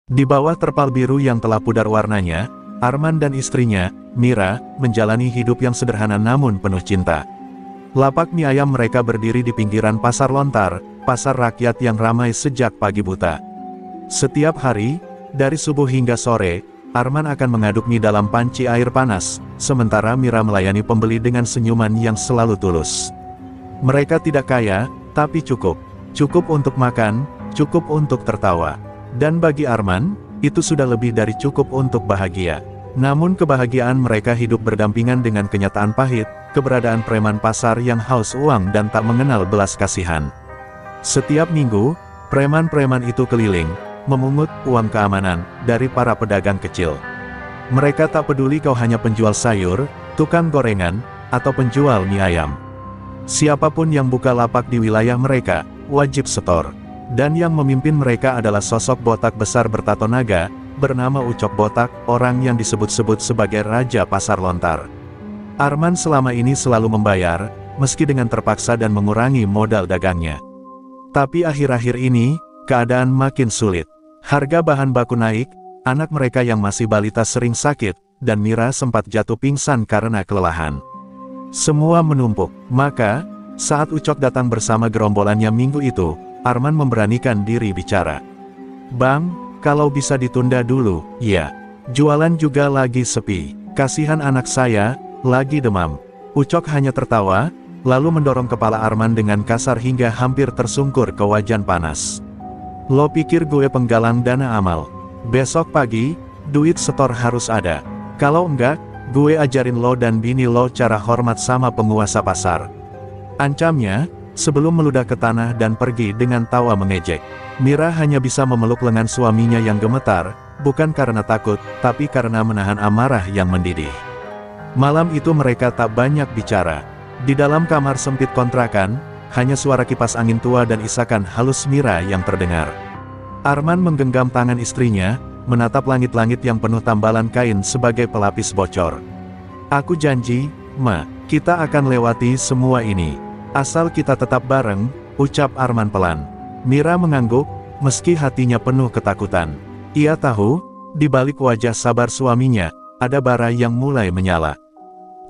Di bawah terpal biru yang telah pudar warnanya, Arman dan istrinya, Mira, menjalani hidup yang sederhana namun penuh cinta. Lapak mie ayam mereka berdiri di pinggiran pasar lontar, pasar rakyat yang ramai sejak pagi buta. Setiap hari, dari subuh hingga sore, Arman akan mengaduk mie dalam panci air panas, sementara Mira melayani pembeli dengan senyuman yang selalu tulus. Mereka tidak kaya, tapi cukup. Cukup untuk makan, cukup untuk tertawa. Dan bagi Arman, itu sudah lebih dari cukup untuk bahagia. Namun kebahagiaan mereka hidup berdampingan dengan kenyataan pahit, keberadaan preman pasar yang haus uang dan tak mengenal belas kasihan. Setiap minggu, preman-preman itu keliling, memungut uang keamanan dari para pedagang kecil. Mereka tak peduli kau hanya penjual sayur, tukang gorengan, atau penjual mie ayam. Siapapun yang buka lapak di wilayah mereka, wajib setor. Dan yang memimpin mereka adalah sosok botak besar bertato naga, bernama Ucok Botak, orang yang disebut-sebut sebagai Raja Pasar Lontar. Arman selama ini selalu membayar, meski dengan terpaksa dan mengurangi modal dagangnya. Tapi akhir-akhir ini, keadaan makin sulit. Harga bahan baku naik, anak mereka yang masih balita sering sakit, dan Mira sempat jatuh pingsan karena kelelahan. Semua menumpuk, maka, saat Ucok datang bersama gerombolannya minggu itu, Arman memberanikan diri bicara. "Bang, kalau bisa ditunda dulu, ya. Jualan juga lagi sepi. Kasihan anak saya, lagi demam." Ucok hanya tertawa, lalu mendorong kepala Arman dengan kasar hingga hampir tersungkur ke wajan panas. "Lo pikir gue penggalang dana amal? Besok pagi, duit setor harus ada. Kalau enggak, gue ajarin lo dan bini lo cara hormat sama penguasa pasar," ancamnya, sebelum meludah ke tanah dan pergi dengan tawa mengejek. Mira hanya bisa memeluk lengan suaminya yang gemetar, bukan karena takut, tapi karena menahan amarah yang mendidih. Malam itu mereka tak banyak bicara. Di dalam kamar sempit kontrakan, hanya suara kipas angin tua dan isakan halus Mira yang terdengar. Arman menggenggam tangan istrinya, menatap langit-langit yang penuh tambalan kain sebagai pelapis bocor. "Aku janji, Ma, kita akan lewati semua ini. Asal kita tetap bareng," ucap Arman pelan. Mira mengangguk, meski hatinya penuh ketakutan. Ia tahu, di balik wajah sabar suaminya, ada bara yang mulai menyala.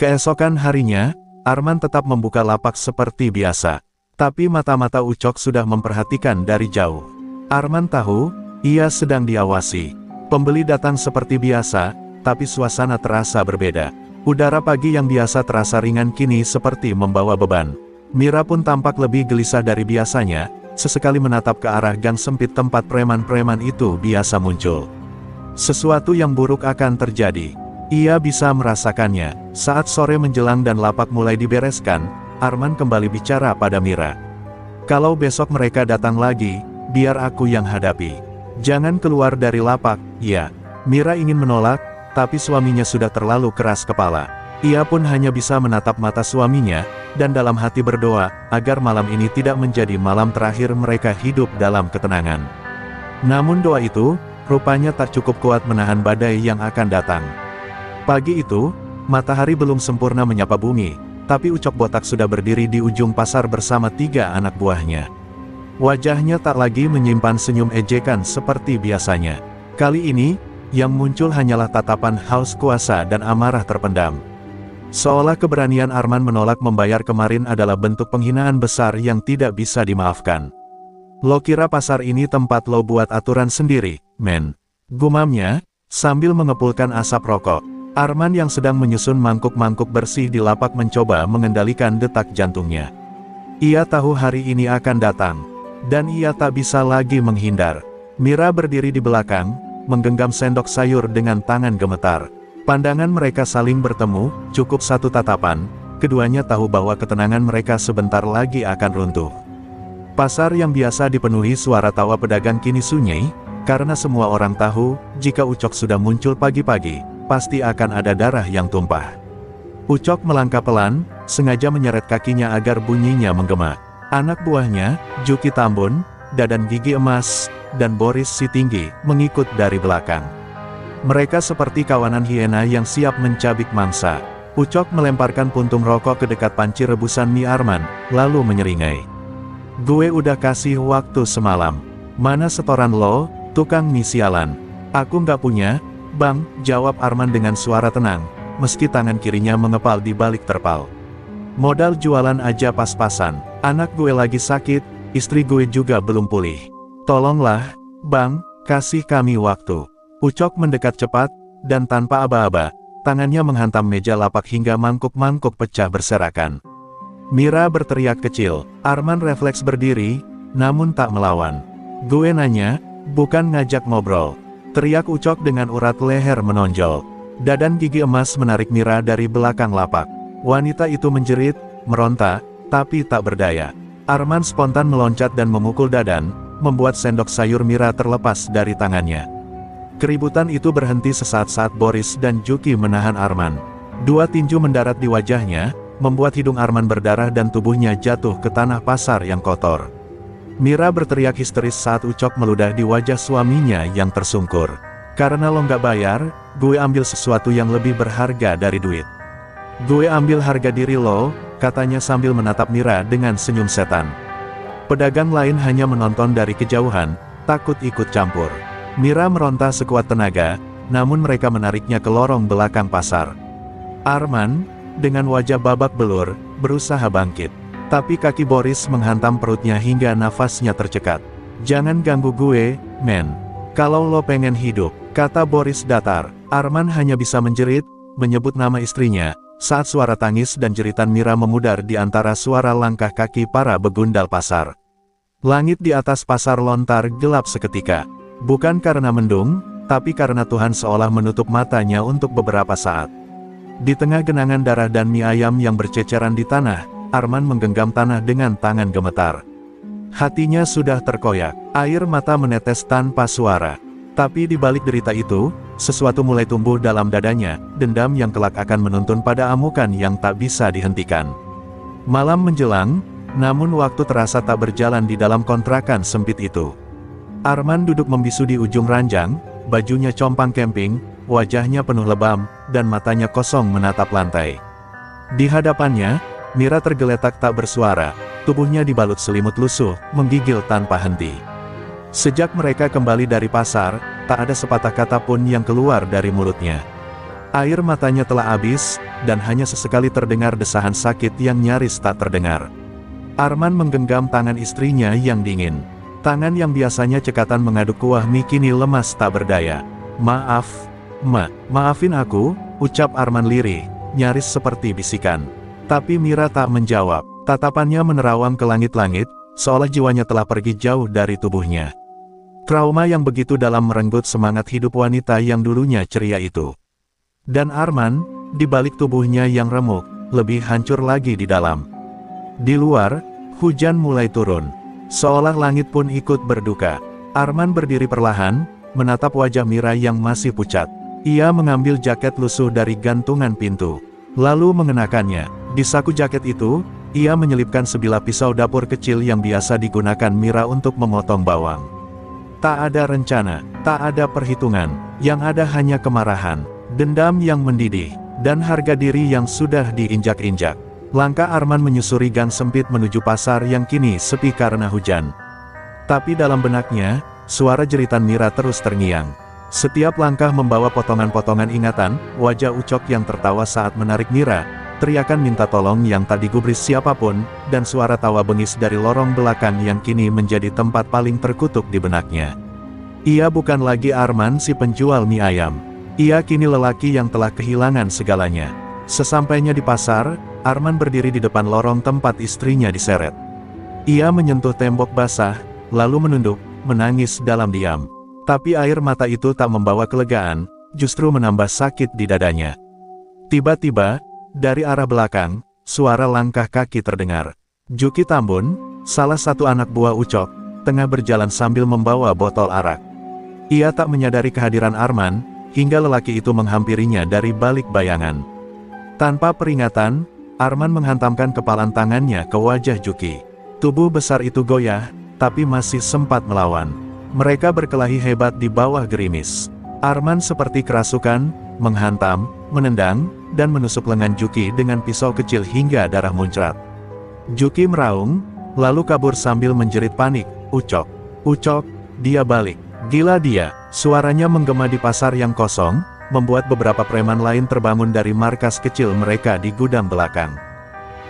Keesokan harinya, Arman tetap membuka lapak seperti biasa. Tapi mata-mata Ucok sudah memperhatikan dari jauh. Arman tahu, ia sedang diawasi. Pembeli datang seperti biasa, tapi suasana terasa berbeda. Udara pagi yang biasa terasa ringan kini seperti membawa beban. Mira pun tampak lebih gelisah dari biasanya, sesekali menatap ke arah gang sempit tempat preman-preman itu biasa muncul. Sesuatu yang buruk akan terjadi. Ia bisa merasakannya. Saat sore menjelang dan lapak mulai dibereskan, Arman kembali bicara pada Mira. "Kalau besok mereka datang lagi, biar aku yang hadapi. Jangan keluar dari lapak, ya." Mira ingin menolak, tapi suaminya sudah terlalu keras kepala. Ia pun hanya bisa menatap mata suaminya, dan dalam hati berdoa, agar malam ini tidak menjadi malam terakhir mereka hidup dalam ketenangan. Namun doa itu, rupanya tak cukup kuat menahan badai yang akan datang. Pagi itu, matahari belum sempurna menyapa bumi, tapi Ucok Botak sudah berdiri di ujung pasar bersama 3 anak buahnya. Wajahnya tak lagi menyimpan senyum ejekan seperti biasanya. Kali ini, yang muncul hanyalah tatapan haus kuasa dan amarah terpendam. Seolah keberanian Arman menolak membayar kemarin adalah bentuk penghinaan besar yang tidak bisa dimaafkan. "Lo kira pasar ini tempat lo buat aturan sendiri, men?" gumamnya, sambil mengepulkan asap rokok. Arman yang sedang menyusun mangkuk-mangkuk bersih di lapak mencoba mengendalikan detak jantungnya. Ia tahu hari ini akan datang, dan ia tak bisa lagi menghindar. Mira berdiri di belakang, menggenggam sendok sayur dengan tangan gemetar. Pandangan mereka saling bertemu, cukup satu tatapan, keduanya tahu bahwa ketenangan mereka sebentar lagi akan runtuh. Pasar yang biasa dipenuhi suara tawa pedagang kini sunyi, karena semua orang tahu, jika Ucok sudah muncul pagi-pagi, pasti akan ada darah yang tumpah. Ucok melangkah pelan, sengaja menyeret kakinya agar bunyinya menggema. Anak buahnya, Juki Tambun, Dadan Gigi Emas, dan Boris Sitinggi, mengikut dari belakang. Mereka seperti kawanan hiena yang siap mencabik mangsa. Ucok melemparkan puntung rokok ke dekat panci rebusan mie Arman, lalu menyeringai. "Gue udah kasih waktu semalam. Mana setoran lo, tukang mie sialan?" Aku nggak punya, Bang, jawab Arman dengan suara tenang, meski tangan kirinya mengepal di balik terpal. Modal jualan aja pas-pasan, anak gue lagi sakit, istri gue juga belum pulih. Tolonglah, Bang, kasih kami waktu. Ucok mendekat cepat, dan tanpa aba-aba, tangannya menghantam meja lapak hingga mangkuk-mangkuk pecah berserakan. Mira berteriak kecil, Arman refleks berdiri, namun tak melawan. Gue nanya, bukan ngajak ngobrol. Teriak Ucok dengan urat leher menonjol. Dadan gigi emas menarik Mira dari belakang lapak. Wanita itu menjerit, meronta, tapi tak berdaya. Arman spontan meloncat dan memukul Dadan, membuat sendok sayur Mira terlepas dari tangannya. Keributan itu berhenti sesaat saat Boris dan Juki menahan Arman. Dua tinju mendarat di wajahnya, membuat hidung Arman berdarah dan tubuhnya jatuh ke tanah pasar yang kotor. Mira berteriak histeris saat Ucok meludah di wajah suaminya yang tersungkur. Karena lo nggak bayar, gue ambil sesuatu yang lebih berharga dari duit. Gue ambil harga diri lo, katanya sambil menatap Mira dengan senyum setan. Pedagang lain hanya menonton dari kejauhan, takut ikut campur. Mira meronta sekuat tenaga, namun mereka menariknya ke lorong belakang pasar. Arman, dengan wajah babak belur, berusaha bangkit. Tapi kaki Boris menghantam perutnya hingga nafasnya tercekat. Jangan ganggu gue, men. Kalau lo pengen hidup, kata Boris datar. Arman hanya bisa menjerit, menyebut nama istrinya, saat suara tangis dan jeritan Mira memudar di antara suara langkah kaki para begundal pasar. Langit di atas pasar lontar gelap seketika. Bukan karena mendung, tapi karena Tuhan seolah menutup matanya untuk beberapa saat. Di tengah genangan darah dan mie ayam yang berceceran di tanah, Arman menggenggam tanah dengan tangan gemetar. Hatinya sudah terkoyak, air mata menetes tanpa suara. Tapi di balik derita itu, sesuatu mulai tumbuh dalam dadanya, dendam yang kelak akan menuntun pada amukan yang tak bisa dihentikan. Malam menjelang, namun waktu terasa tak berjalan di dalam kontrakan sempit itu. Arman duduk membisu di ujung ranjang, bajunya compang camping, wajahnya penuh lebam, dan matanya kosong menatap lantai. Di hadapannya, Mira tergeletak tak bersuara, tubuhnya dibalut selimut lusuh, menggigil tanpa henti. Sejak mereka kembali dari pasar, tak ada sepatah kata pun yang keluar dari mulutnya. Air matanya telah habis, dan hanya sesekali terdengar desahan sakit yang nyaris tak terdengar. Arman menggenggam tangan istrinya yang dingin. Tangan yang biasanya cekatan mengaduk kuah mie kini lemas tak berdaya. Maaf, maafin aku, ucap Arman lirih, nyaris seperti bisikan. Tapi Mira tak menjawab, tatapannya menerawang ke langit-langit, seolah jiwanya telah pergi jauh dari tubuhnya. Trauma yang begitu dalam merenggut semangat hidup wanita yang dulunya ceria itu. Dan Arman, di balik tubuhnya yang remuk, lebih hancur lagi di dalam. Di luar, hujan mulai turun. Seolah langit pun ikut berduka. Arman berdiri perlahan, menatap wajah Mira yang masih pucat. Ia mengambil jaket lusuh dari gantungan pintu, lalu mengenakannya. Di saku jaket itu, ia menyelipkan sebilah pisau dapur kecil yang biasa digunakan Mira untuk memotong bawang. Tak ada rencana, tak ada perhitungan, yang ada hanya kemarahan, dendam yang mendidih, dan harga diri yang sudah diinjak-injak. Langkah Arman menyusuri gang sempit menuju pasar yang kini sepi karena hujan. Tapi dalam benaknya, suara jeritan Mira terus terngiang. Setiap langkah membawa potongan-potongan ingatan, wajah Ucok yang tertawa saat menarik Mira, teriakan minta tolong yang tak digubris siapapun, dan suara tawa bengis dari lorong belakang yang kini menjadi tempat paling terkutuk di benaknya. Ia bukan lagi Arman si penjual mie ayam. Ia kini lelaki yang telah kehilangan segalanya. Sesampainya di pasar, Arman berdiri di depan lorong tempat istrinya diseret. Ia menyentuh tembok basah, lalu menunduk, menangis dalam diam. Tapi air mata itu tak membawa kelegaan, justru menambah sakit di dadanya. Tiba-tiba, dari arah belakang, suara langkah kaki terdengar. Juki Tambun, salah satu anak buah Ucok, tengah berjalan sambil membawa botol arak. Ia tak menyadari kehadiran Arman, hingga lelaki itu menghampirinya dari balik bayangan. Tanpa peringatan, Arman menghantamkan kepalan tangannya ke wajah Juki. Tubuh besar itu goyah, tapi masih sempat melawan. Mereka berkelahi hebat di bawah gerimis. Arman seperti kerasukan, menghantam, menendang, dan menusuk lengan Juki dengan pisau kecil hingga darah muncrat. Juki meraung, lalu kabur sambil menjerit panik, "Ucok! Ucok! Dia balik! Gila dia, suaranya menggema di pasar yang kosong, membuat beberapa preman lain terbangun dari markas kecil mereka di gudang belakang.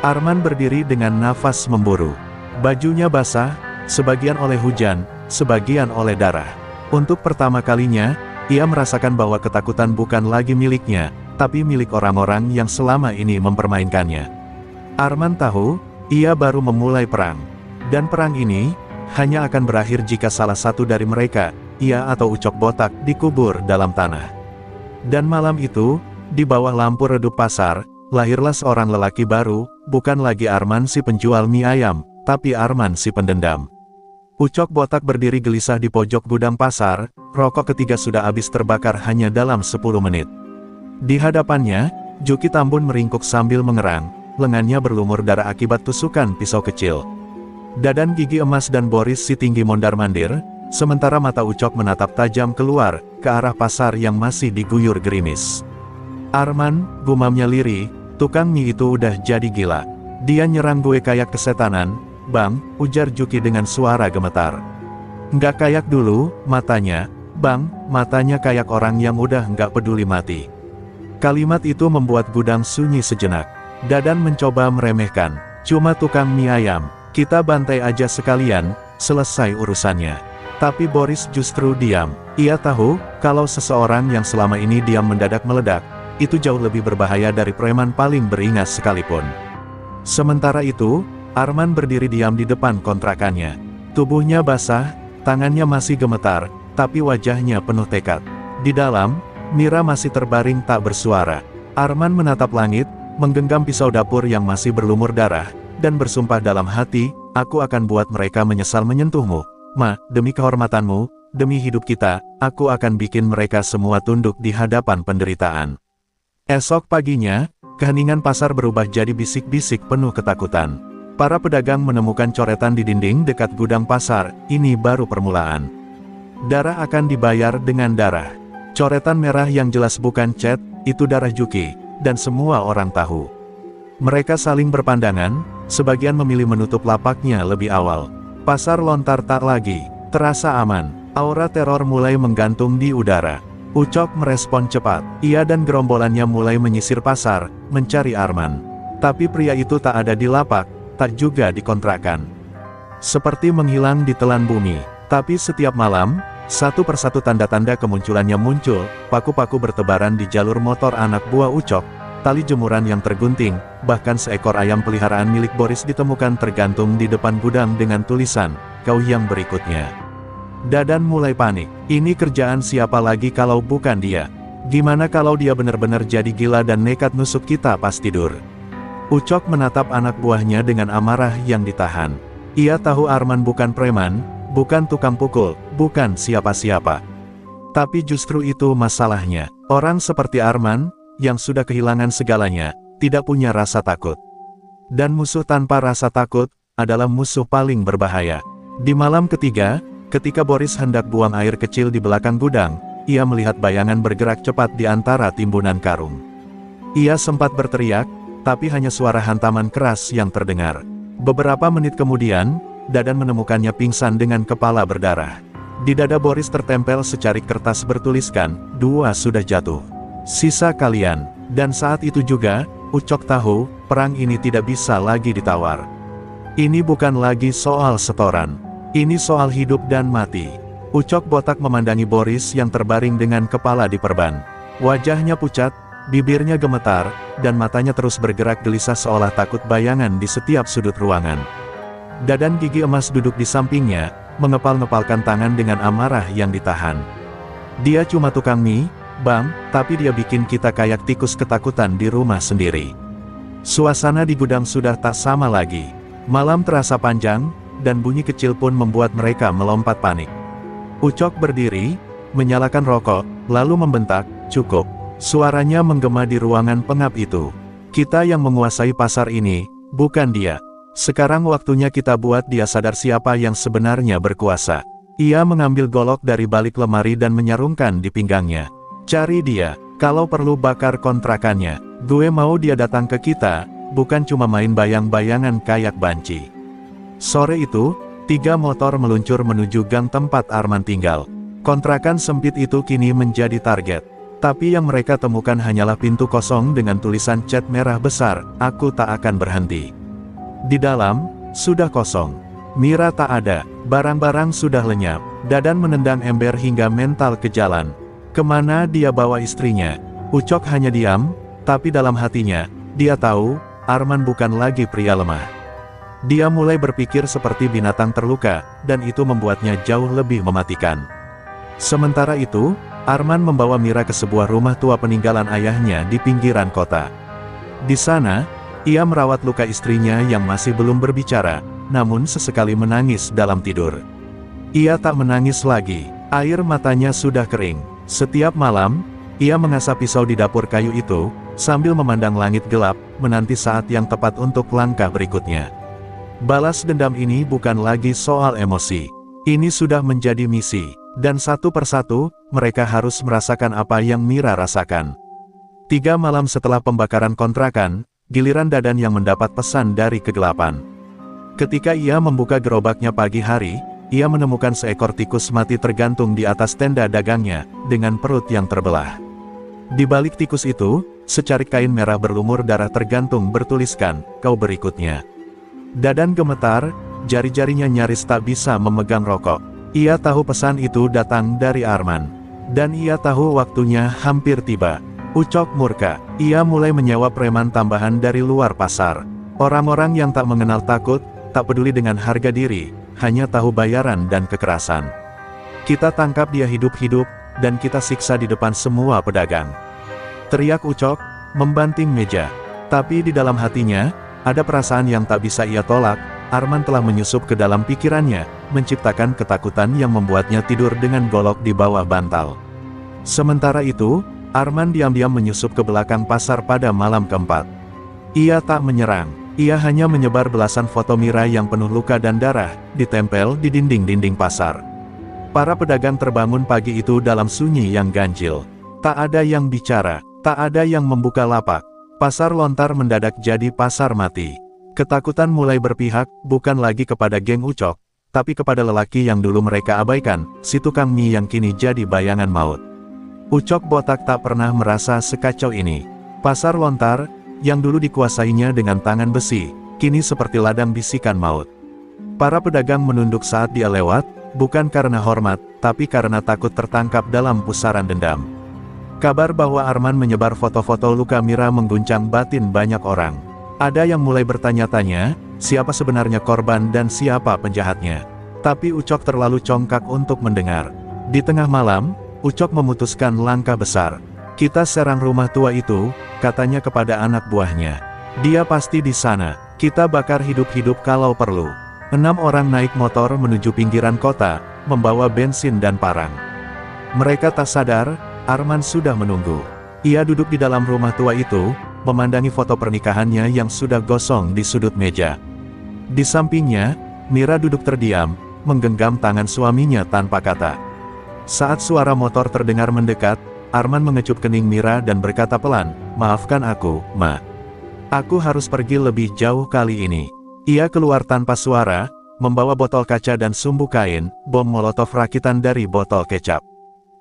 Arman berdiri dengan nafas memburu. Bajunya basah, sebagian oleh hujan, sebagian oleh darah. Untuk pertama kalinya, ia merasakan bahwa ketakutan bukan lagi miliknya, tapi milik orang-orang yang selama ini mempermainkannya. Arman tahu, ia baru memulai perang. Dan perang ini, hanya akan berakhir jika salah satu dari mereka, ia atau Ucok Botak, dikubur dalam tanah. Dan malam itu, di bawah lampu redup pasar, lahirlah seorang lelaki baru, bukan lagi Arman si penjual mie ayam, tapi Arman si pendendam. Ucok Botak berdiri gelisah di pojok gudang pasar, rokok ketiga sudah habis terbakar hanya dalam 10 menit. Di hadapannya, Juki Tambun meringkuk sambil mengerang, lengannya berlumur darah akibat tusukan pisau kecil. Dadan Gigi Emas dan Boris si tinggi mondar-mandir, sementara mata Ucok menatap tajam keluar, ke arah pasar yang masih diguyur gerimis. Arman, gumamnya lirih, tukang mie itu udah jadi gila. Dia nyerang gue kayak kesetanan, Bang, ujar Juki dengan suara gemetar. Nggak kayak dulu, matanya, Bang, matanya kayak orang yang udah nggak peduli mati. Kalimat itu membuat gudang sunyi sejenak. Dadan mencoba meremehkan, cuma tukang mie ayam, kita bantai aja sekalian, selesai urusannya. Tapi Boris justru diam. Ia tahu, kalau seseorang yang selama ini diam mendadak meledak, itu jauh lebih berbahaya dari preman paling beringas sekalipun. Sementara itu, Arman berdiri diam di depan kontrakannya. Tubuhnya basah, tangannya masih gemetar, tapi wajahnya penuh tekad. Di dalam, Mira masih terbaring tak bersuara. Arman menatap langit, menggenggam pisau dapur yang masih berlumur darah, dan bersumpah dalam hati, aku akan buat mereka menyesal menyentuhmu. Ma, demi kehormatanmu, demi hidup kita, aku akan bikin mereka semua tunduk di hadapan penderitaan. Esok paginya, keheningan pasar berubah jadi bisik-bisik penuh ketakutan. Para pedagang menemukan coretan di dinding dekat gudang pasar, ini baru permulaan. Darah akan dibayar dengan darah. Coretan merah yang jelas bukan cat, itu darah Juki, dan semua orang tahu. Mereka saling berpandangan, sebagian memilih menutup lapaknya lebih awal. Pasar lontar tak lagi, terasa aman, aura teror mulai menggantung di udara. Ucok merespon cepat, ia dan gerombolannya mulai menyisir pasar, mencari Arman. Tapi pria itu tak ada di lapak, tak juga dikontrakan. Seperti menghilang di telan bumi. Tapi setiap malam, satu persatu tanda-tanda kemunculannya muncul, paku-paku bertebaran di jalur motor anak buah Ucok, tali jemuran yang tergunting, bahkan seekor ayam peliharaan milik Boris ditemukan tergantung di depan gudang dengan tulisan, kau yang berikutnya. Dadan mulai panik, ini kerjaan siapa lagi kalau bukan dia? Gimana kalau dia benar-benar jadi gila dan nekat nusuk kita pas tidur? Ucok menatap anak buahnya dengan amarah yang ditahan. Ia tahu Arman bukan preman, bukan tukang pukul, bukan siapa-siapa. Tapi justru itu masalahnya. Orang seperti Arman, yang sudah kehilangan segalanya, tidak punya rasa takut. Dan musuh tanpa rasa takut, adalah musuh paling berbahaya. Di malam ketiga, ketika Boris hendak buang air kecil di belakang gudang, ia melihat bayangan bergerak cepat di antara timbunan karung. Ia sempat berteriak, tapi hanya suara hantaman keras yang terdengar. Beberapa menit kemudian, Dadan menemukannya pingsan dengan kepala berdarah. Di dada Boris tertempel secarik kertas bertuliskan, 2 sudah jatuh. Sisa kalian. Dan saat itu juga, Ucok tahu, perang ini tidak bisa lagi ditawar. Ini bukan lagi soal setoran. Ini soal hidup dan mati. Ucok Botak memandangi Boris yang terbaring dengan kepala diperban. Wajahnya pucat, bibirnya gemetar, dan matanya terus bergerak gelisah seolah takut bayangan di setiap sudut ruangan. Dadan Gigi Emas duduk di sampingnya, mengepal-ngepalkan tangan dengan amarah yang ditahan. Dia cuma tukang mie, Bang, tapi dia bikin kita kayak tikus ketakutan di rumah sendiri. Suasana di gudang sudah tak sama lagi. Malam terasa panjang, dan bunyi kecil pun membuat mereka melompat panik. Ucok berdiri, menyalakan rokok, lalu membentak, cukup. Suaranya menggema di ruangan pengap itu. Kita yang menguasai pasar ini, bukan dia. Sekarang waktunya kita buat dia sadar siapa yang sebenarnya berkuasa. Ia mengambil golok dari balik lemari dan menyarungkan di pinggangnya. Cari dia, kalau perlu bakar kontrakannya. Gue mau dia datang ke kita, bukan cuma main bayang-bayangan kayak banci. Sore itu, 3 motor meluncur menuju gang tempat Arman tinggal. Kontrakan sempit itu kini menjadi target. Tapi yang mereka temukan hanyalah pintu kosong dengan tulisan cat merah besar, "Aku tak akan berhenti." Di dalam, sudah kosong. Mira tak ada, barang-barang sudah lenyap. Dadan menendang ember hingga mental ke jalan. Kemana dia bawa istrinya? Ucok hanya diam, tapi dalam hatinya, dia tahu, Arman bukan lagi pria lemah. Dia mulai berpikir seperti binatang terluka, dan itu membuatnya jauh lebih mematikan. Sementara itu, Arman membawa Mira ke sebuah rumah tua peninggalan ayahnya di pinggiran kota. Di sana, ia merawat luka istrinya yang masih belum berbicara, namun sesekali menangis dalam tidur. Ia tak menangis lagi, air matanya sudah kering. Setiap malam, ia mengasah pisau di dapur kayu itu, sambil memandang langit gelap, menanti saat yang tepat untuk langkah berikutnya. Balas dendam ini bukan lagi soal emosi. Ini sudah menjadi misi, dan satu persatu, mereka harus merasakan apa yang Mira rasakan. 3 malam setelah pembakaran kontrakan, giliran Dadan yang mendapat pesan dari kegelapan. Ketika ia membuka gerobaknya pagi hari, ia menemukan seekor tikus mati tergantung di atas tenda dagangnya, dengan perut yang terbelah. Di balik tikus itu, secarik kain merah berlumur darah tergantung bertuliskan, "Kau berikutnya." Dadan gemetar, jari-jarinya nyaris tak bisa memegang rokok. Ia tahu pesan itu datang dari Arman. Dan ia tahu waktunya hampir tiba. Ucok murka, ia mulai menyewa preman tambahan dari luar pasar. Orang-orang yang tak mengenal takut, tak peduli dengan harga diri, hanya tahu bayaran dan kekerasan. "Kita tangkap dia hidup-hidup, dan kita siksa di depan semua pedagang," teriak Ucok, membanting meja. Tapi di dalam hatinya, ada perasaan yang tak bisa ia tolak. Arman telah menyusup ke dalam pikirannya, menciptakan ketakutan yang membuatnya tidur dengan golok di bawah bantal. Sementara itu, Arman diam-diam menyusup ke belakang pasar pada malam keempat. Ia tak menyerang, ia hanya menyebar belasan foto Mira yang penuh luka dan darah, ditempel di dinding-dinding pasar. Para pedagang terbangun pagi itu dalam sunyi yang ganjil. Tak ada yang bicara, tak ada yang membuka lapak. Pasar lontar mendadak jadi pasar mati. Ketakutan mulai berpihak, bukan lagi kepada geng Ucok, tapi kepada lelaki yang dulu mereka abaikan, si tukang mie yang kini jadi bayangan maut. Ucok botak tak pernah merasa sekacau ini. Pasar lontar, yang dulu dikuasainya dengan tangan besi, kini seperti ladang bisikan maut. Para pedagang menunduk saat dia lewat, bukan karena hormat, tapi karena takut tertangkap dalam pusaran dendam. Kabar bahwa Arman menyebar foto-foto luka Mira mengguncang batin banyak orang. Ada yang mulai bertanya-tanya, siapa sebenarnya korban dan siapa penjahatnya. Tapi Ucok terlalu congkak untuk mendengar. Di tengah malam, Ucok memutuskan langkah besar. "Kita serang rumah tua itu," katanya kepada anak buahnya. "Dia pasti di sana. Kita bakar hidup-hidup kalau perlu." 6 orang naik motor menuju pinggiran kota, membawa bensin dan parang. Mereka tak sadar, Arman sudah menunggu. Ia duduk di dalam rumah tua itu, memandangi foto pernikahannya yang sudah gosong di sudut meja. Di sampingnya, Mira duduk terdiam, menggenggam tangan suaminya tanpa kata. Saat suara motor terdengar mendekat, Arman mengecup kening Mira dan berkata pelan, "Maafkan aku, Ma. Aku harus pergi lebih jauh kali ini." Ia keluar tanpa suara, membawa botol kaca dan sumbu kain, bom molotov rakitan dari botol kecap.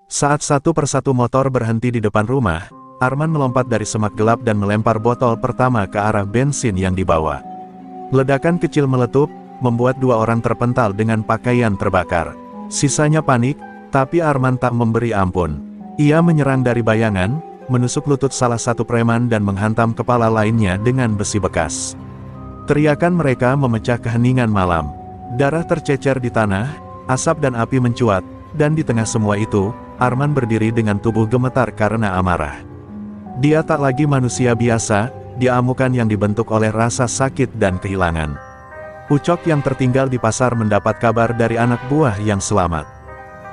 Saat satu persatu motor berhenti di depan rumah, Arman melompat dari semak gelap dan melempar botol pertama ke arah bensin yang dibawa. Ledakan kecil meletup, membuat 2 orang terpental dengan pakaian terbakar. Sisanya panik, tapi Arman tak memberi ampun. Ia menyerang dari bayangan, menusuk lutut salah satu preman dan menghantam kepala lainnya dengan besi bekas. Teriakan mereka memecah keheningan malam. Darah tercecer di tanah, asap dan api mencuat, dan di tengah semua itu, Arman berdiri dengan tubuh gemetar karena amarah. Dia tak lagi manusia biasa, dia amukan yang dibentuk oleh rasa sakit dan kehilangan. Ucok yang tertinggal di pasar mendapat kabar dari anak buah yang selamat.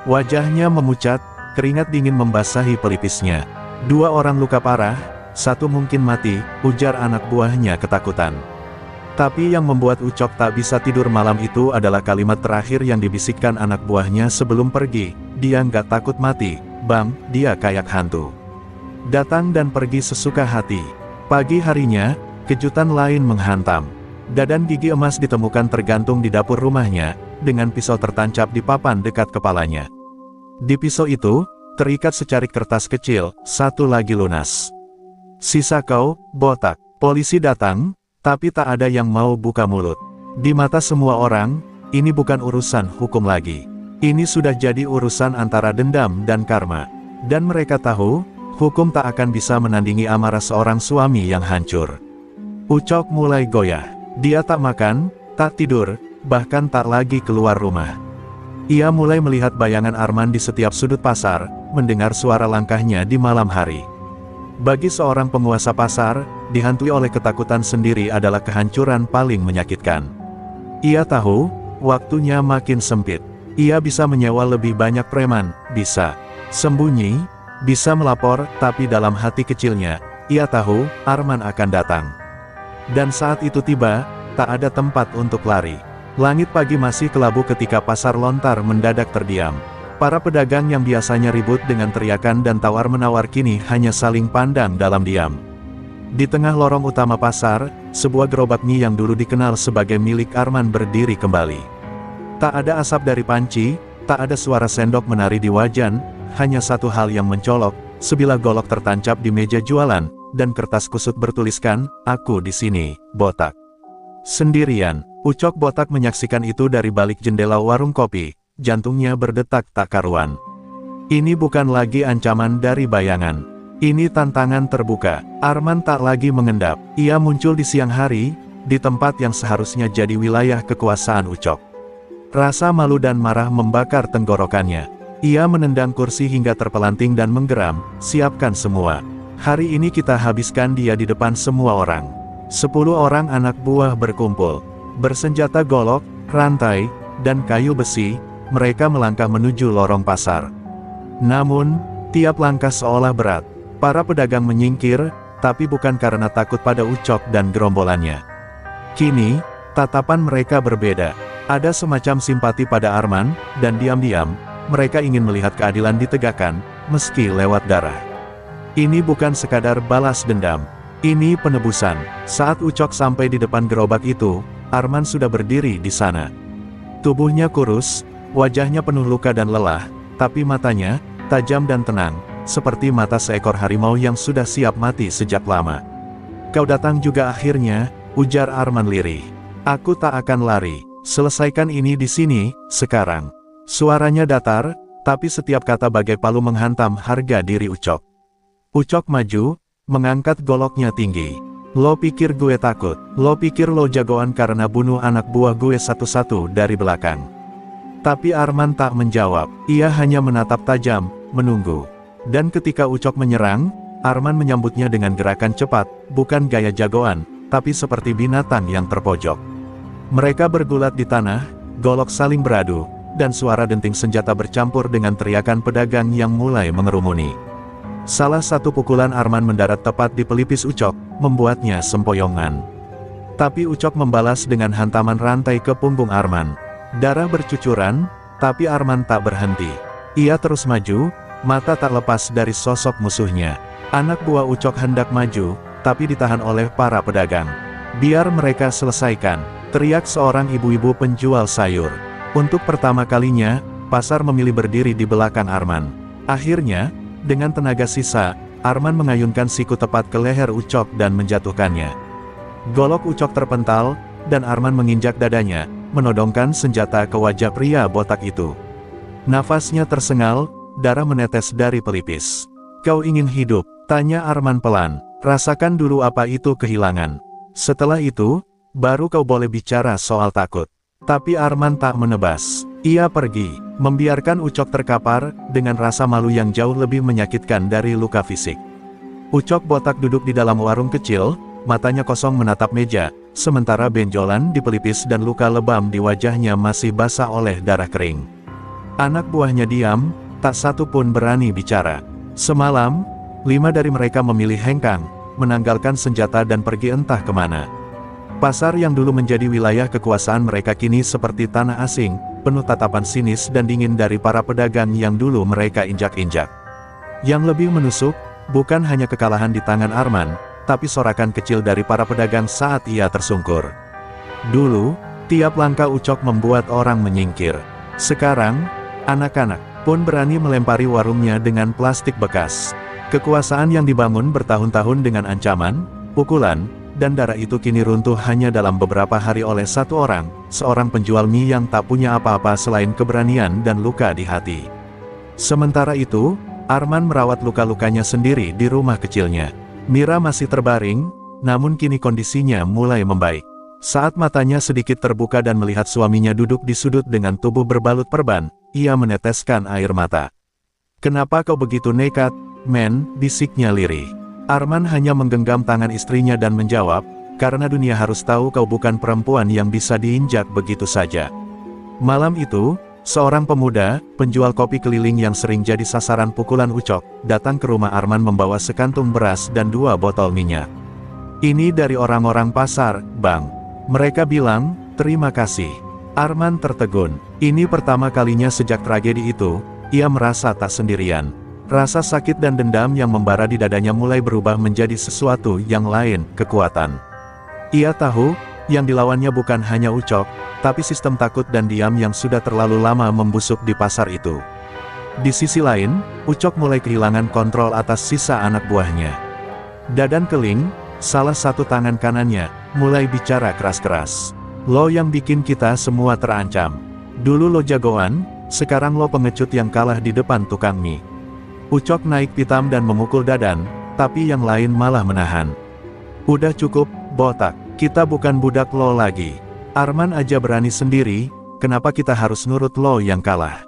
Wajahnya memucat, keringat dingin membasahi pelipisnya. 2 orang luka parah, 1 mungkin mati, ujar anak buahnya ketakutan. Tapi yang membuat Ucok tak bisa tidur malam itu adalah kalimat terakhir yang dibisikkan anak buahnya sebelum pergi, "Dia nggak takut mati, Bang, dia kayak hantu. Datang dan pergi sesuka hati." Pagi harinya, kejutan lain menghantam. Dadan gigi emas ditemukan tergantung di dapur rumahnya, dengan pisau tertancap di papan dekat kepalanya. Di pisau itu, terikat secarik kertas kecil, satu lagi lunas. Sisa kau, botak. Polisi datang, tapi tak ada yang mau buka mulut. Di mata semua orang, ini bukan urusan hukum lagi. Ini sudah jadi urusan antara dendam dan karma. Dan mereka tahu, hukum tak akan bisa menandingi amarah seorang suami yang hancur. Ucok mulai goyah. Dia tak makan, tak tidur, bahkan tak lagi keluar rumah. Ia mulai melihat bayangan Arman di setiap sudut pasar, mendengar suara langkahnya di malam hari. Bagi seorang penguasa pasar, dihantui oleh ketakutan sendiri adalah kehancuran paling menyakitkan. Ia tahu, waktunya makin sempit. Ia bisa menyewa lebih banyak preman, bisa sembunyi, bisa melapor, tapi dalam hati kecilnya, ia tahu, Arman akan datang. Dan saat itu tiba, tak ada tempat untuk lari. Langit pagi masih kelabu ketika pasar lontar mendadak terdiam. Para pedagang yang biasanya ribut dengan teriakan dan tawar-menawar kini hanya saling pandang dalam diam. Di tengah lorong utama pasar, sebuah gerobak mie yang dulu dikenal sebagai milik Arman berdiri kembali. Tak ada asap dari panci, tak ada suara sendok menari di wajan, hanya satu hal yang mencolok, sebilah golok tertancap di meja jualan, dan kertas kusut bertuliskan, "Aku di sini, botak." Sendirian, Ucok botak menyaksikan itu dari balik jendela warung kopi. Jantungnya berdetak tak karuan. Ini bukan lagi ancaman dari bayangan. Ini tantangan terbuka. Arman tak lagi mengendap. Ia muncul di siang hari, di tempat yang seharusnya jadi wilayah kekuasaan Ucok. Rasa malu dan marah membakar tenggorokannya. Ia menendang kursi hingga terpelanting dan menggeram, "Siapkan semua. Hari ini kita habiskan dia di depan semua orang." 10 orang anak buah berkumpul. Bersenjata golok, rantai, dan kayu besi, mereka melangkah menuju lorong pasar. Namun, tiap langkah seolah berat. Para pedagang menyingkir, tapi bukan karena takut pada Ucok dan gerombolannya. Kini, tatapan mereka berbeda. Ada semacam simpati pada Arman, dan diam-diam, mereka ingin melihat keadilan ditegakkan, meski lewat darah. Ini bukan sekadar balas dendam. Ini penebusan. Saat Ucok sampai di depan gerobak itu, Arman sudah berdiri di sana. Tubuhnya kurus, wajahnya penuh luka dan lelah, tapi matanya, tajam dan tenang, seperti mata seekor harimau yang sudah siap mati sejak lama. "Kau datang juga akhirnya," ujar Arman lirih. "Aku tak akan lari, selesaikan ini di sini, sekarang." Suaranya datar, tapi setiap kata bagai palu menghantam harga diri Ucok. Ucok maju, mengangkat goloknya tinggi. "Lo pikir gue takut? Lo pikir lo jagoan karena bunuh anak buah gue satu-satu dari belakang?" Tapi Arman tak menjawab, ia hanya menatap tajam, menunggu. Dan ketika Ucok menyerang, Arman menyambutnya dengan gerakan cepat, bukan gaya jagoan, tapi seperti binatang yang terpojok. Mereka bergulat di tanah, golok saling beradu, dan suara denting senjata bercampur dengan teriakan pedagang yang mulai mengerumuni. Salah satu pukulan Arman mendarat tepat di pelipis Ucok, membuatnya sempoyongan. Tapi Ucok membalas dengan hantaman rantai ke punggung Arman. Darah bercucuran, tapi Arman tak berhenti. Ia terus maju, mata tak lepas dari sosok musuhnya. Anak buah Ucok hendak maju, tapi ditahan oleh para pedagang. "Biar mereka selesaikan," teriak seorang ibu-ibu penjual sayur. Untuk pertama kalinya, pasar memilih berdiri di belakang Arman. Akhirnya, dengan tenaga sisa, Arman mengayunkan siku tepat ke leher Ucok dan menjatuhkannya. Golok Ucok terpental, dan Arman menginjak dadanya, menodongkan senjata ke wajah pria botak itu. Nafasnya tersengal, darah menetes dari pelipis. "Kau ingin hidup?" tanya Arman pelan. "Rasakan dulu apa itu kehilangan. Setelah itu, baru kau boleh bicara soal takut." Tapi Arman tak menebas. Ia pergi, membiarkan Ucok terkapar, dengan rasa malu yang jauh lebih menyakitkan dari luka fisik. Ucok botak duduk di dalam warung kecil, matanya kosong menatap meja, sementara benjolan di pelipis dan luka lebam di wajahnya masih basah oleh darah kering. Anak buahnya diam, tak satu pun berani bicara. Semalam, 5 dari mereka memilih hengkang, menanggalkan senjata dan pergi entah kemana. Pasar yang dulu menjadi wilayah kekuasaan mereka kini seperti tanah asing, penuh tatapan sinis dan dingin dari para pedagang yang dulu mereka injak-injak. Yang lebih menusuk, bukan hanya kekalahan di tangan Arman, tapi sorakan kecil dari para pedagang saat ia tersungkur. Dulu, tiap langkah Ucok membuat orang menyingkir. Sekarang, anak-anak, pun berani melempari warungnya dengan plastik bekas. Kekuasaan yang dibangun bertahun-tahun dengan ancaman, pukulan, dan darah itu kini runtuh hanya dalam beberapa hari oleh satu orang, seorang penjual mie yang tak punya apa-apa selain keberanian dan luka di hati. Sementara itu, Arman merawat luka-lukanya sendiri di rumah kecilnya. Mira masih terbaring, namun kini kondisinya mulai membaik. Saat matanya sedikit terbuka dan melihat suaminya duduk di sudut dengan tubuh berbalut perban, ia meneteskan air mata. "Kenapa kau begitu nekat, men?" bisiknya lirih. Arman hanya menggenggam tangan istrinya dan menjawab, "Karena dunia harus tahu kau bukan perempuan yang bisa diinjak begitu saja." Malam itu, seorang pemuda, penjual kopi keliling yang sering jadi sasaran pukulan Ucok, datang ke rumah Arman membawa sekantung beras dan 2 botol minyak. "Ini dari orang-orang pasar, Bang." Mereka bilang, "Terima kasih." Arman tertegun. Ini pertama kalinya sejak tragedi itu, ia merasa tak sendirian. Rasa sakit dan dendam yang membara di dadanya mulai berubah menjadi sesuatu yang lain, kekuatan. Ia tahu, yang dilawannya bukan hanya Ucok, tapi sistem takut dan diam yang sudah terlalu lama membusuk di pasar itu. Di sisi lain, Ucok mulai kehilangan kontrol atas sisa anak buahnya. Dadan Keling, salah satu tangan kanannya, mulai bicara keras-keras. "Lo yang bikin kita semua terancam. Dulu lo jagoan, sekarang lo pengecut yang kalah di depan tukang mie." Ucok naik pitam dan memukul Dadan, tapi yang lain malah menahan. "Udah cukup, botak. Kita bukan budak lo lagi. Arman aja berani sendiri, kenapa kita harus nurut lo yang kalah?"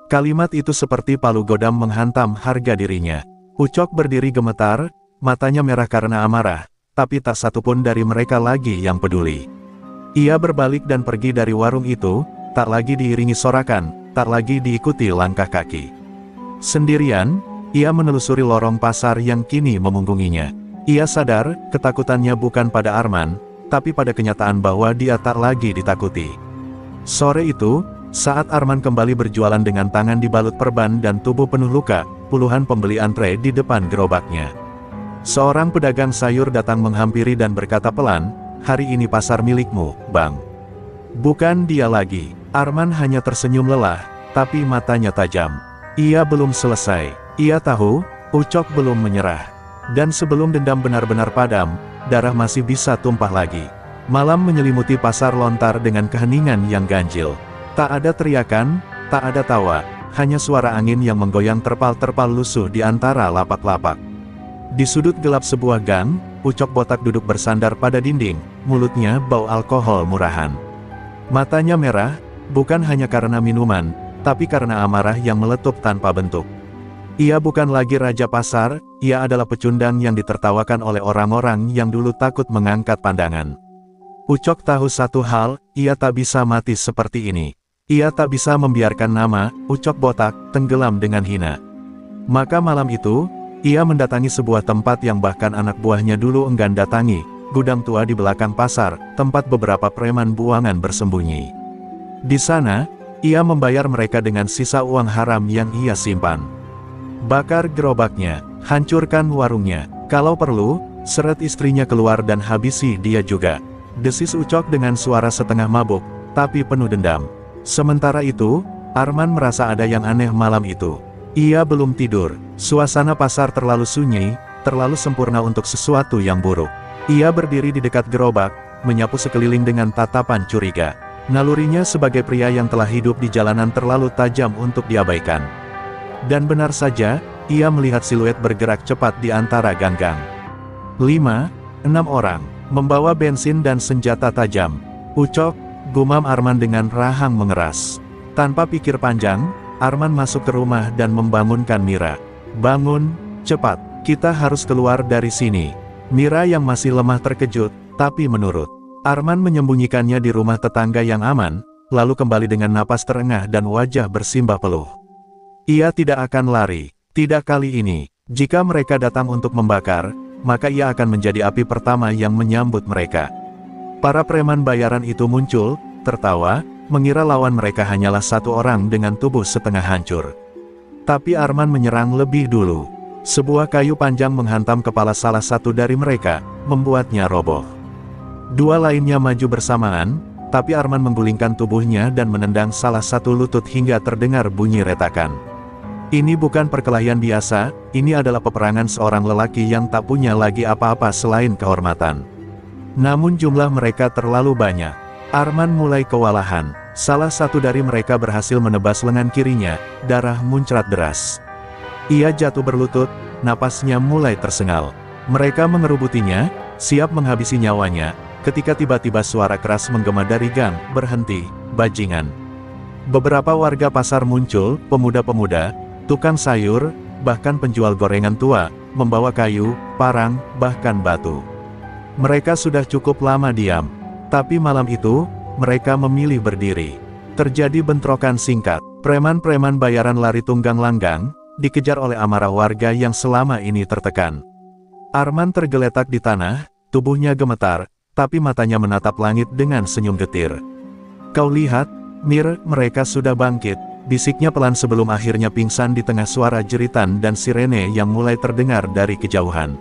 Kalimat itu seperti palu godam menghantam harga dirinya. Ucok berdiri gemetar, matanya merah karena amarah, tapi tak satu pun dari mereka lagi yang peduli. Ia berbalik dan pergi dari warung itu, tak lagi diiringi sorakan, tak lagi diikuti langkah kaki. Sendirian, ia menelusuri lorong pasar yang kini memunggunginya. Ia sadar, ketakutannya bukan pada Arman, tapi pada kenyataan bahwa dia tak lagi ditakuti. Sore itu, saat Arman kembali berjualan dengan tangan dibalut perban dan tubuh penuh luka, puluhan pembeli antre di depan gerobaknya. Seorang pedagang sayur datang menghampiri dan berkata pelan, "Hari ini pasar milikmu, Bang." Bukan dia lagi. Arman hanya tersenyum lelah, tapi matanya tajam. Ia belum selesai. Ia tahu, Ucok belum menyerah. Dan sebelum dendam benar-benar padam, darah masih bisa tumpah lagi. Malam menyelimuti pasar lontar dengan keheningan yang ganjil. Tak ada teriakan, tak ada tawa, hanya suara angin yang menggoyang terpal-terpal lusuh di antara lapak-lapak. Di sudut gelap sebuah gang, Ucok botak duduk bersandar pada dinding, mulutnya bau alkohol murahan. Matanya merah, bukan hanya karena minuman, tapi karena amarah yang meletup tanpa bentuk. Ia bukan lagi raja pasar, ia adalah pecundang yang ditertawakan oleh orang-orang yang dulu takut mengangkat pandangan. Ucok tahu satu hal, ia tak bisa mati seperti ini. Ia tak bisa membiarkan nama, Ucok botak, tenggelam dengan hina. Maka malam itu, ia mendatangi sebuah tempat yang bahkan anak buahnya dulu enggan datangi, gudang tua di belakang pasar, tempat beberapa preman buangan bersembunyi. Di sana, ia membayar mereka dengan sisa uang haram yang ia simpan. Bakar gerobaknya, hancurkan warungnya, kalau perlu, seret istrinya keluar dan habisi dia juga. Desis Ucok dengan suara setengah mabuk, tapi penuh dendam. Sementara itu, Arman merasa ada yang aneh malam itu. Ia belum tidur, suasana pasar terlalu sunyi, terlalu sempurna untuk sesuatu yang buruk. Ia berdiri di dekat gerobak, menyapu sekeliling dengan tatapan curiga. Nalurinya sebagai pria yang telah hidup di jalanan terlalu tajam untuk diabaikan. Dan benar saja, ia melihat siluet bergerak cepat di antara gang-gang. 5-6 orang, membawa bensin dan senjata tajam. "Ucok," gumam Arman dengan rahang mengeras. Tanpa pikir panjang, Arman masuk ke rumah dan membangunkan Mira. "Bangun, cepat, kita harus keluar dari sini." Mira yang masih lemah terkejut, tapi menurut. Arman menyembunyikannya di rumah tetangga yang aman, lalu kembali dengan napas terengah dan wajah bersimbah peluh. Ia tidak akan lari, tidak kali ini. Jika mereka datang untuk membakar, maka ia akan menjadi api pertama yang menyambut mereka. Para preman bayaran itu muncul, tertawa, mengira lawan mereka hanyalah satu orang dengan tubuh setengah hancur. Tapi Arman menyerang lebih dulu. Sebuah kayu panjang menghantam kepala salah satu dari mereka, membuatnya roboh. Dua lainnya maju bersamaan, tapi Arman menggulingkan tubuhnya dan menendang salah satu lutut hingga terdengar bunyi retakan. Ini bukan perkelahian biasa, ini adalah peperangan seorang lelaki yang tak punya lagi apa-apa selain kehormatan. Namun jumlah mereka terlalu banyak. Arman mulai kewalahan. Salah satu dari mereka berhasil menebas lengan kirinya, darah muncrat deras. Ia jatuh berlutut, napasnya mulai tersengal. Mereka mengerubutinya, siap menghabisi nyawanya, ketika tiba-tiba suara keras menggema dari gang, "Berhenti, bajingan!" Beberapa warga pasar muncul, pemuda-pemuda, tukang sayur, bahkan penjual gorengan tua, membawa kayu, parang, bahkan batu. Mereka sudah cukup lama diam. Tapi malam itu, mereka memilih berdiri. Terjadi bentrokan singkat. Preman-preman bayaran lari tunggang langgang, dikejar oleh amarah warga yang selama ini tertekan. Arman tergeletak di tanah, tubuhnya gemetar, tapi matanya menatap langit dengan senyum getir. "Kau lihat, Mir, mereka sudah bangkit," bisiknya pelan sebelum akhirnya pingsan di tengah suara jeritan dan sirene yang mulai terdengar dari kejauhan.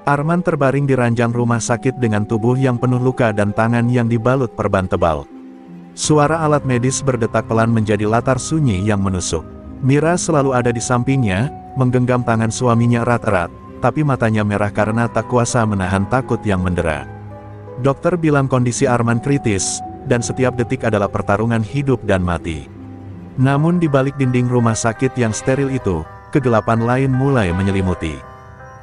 Arman terbaring di ranjang rumah sakit dengan tubuh yang penuh luka dan tangan yang dibalut perban tebal. Suara alat medis berdetak pelan menjadi latar sunyi yang menusuk. Mira selalu ada di sampingnya, menggenggam tangan suaminya erat-erat, tapi matanya merah karena tak kuasa menahan takut yang mendera. Dokter bilang kondisi Arman kritis, dan setiap detik adalah pertarungan hidup dan mati. Namun di balik dinding rumah sakit yang steril itu, kegelapan lain mulai menyelimuti.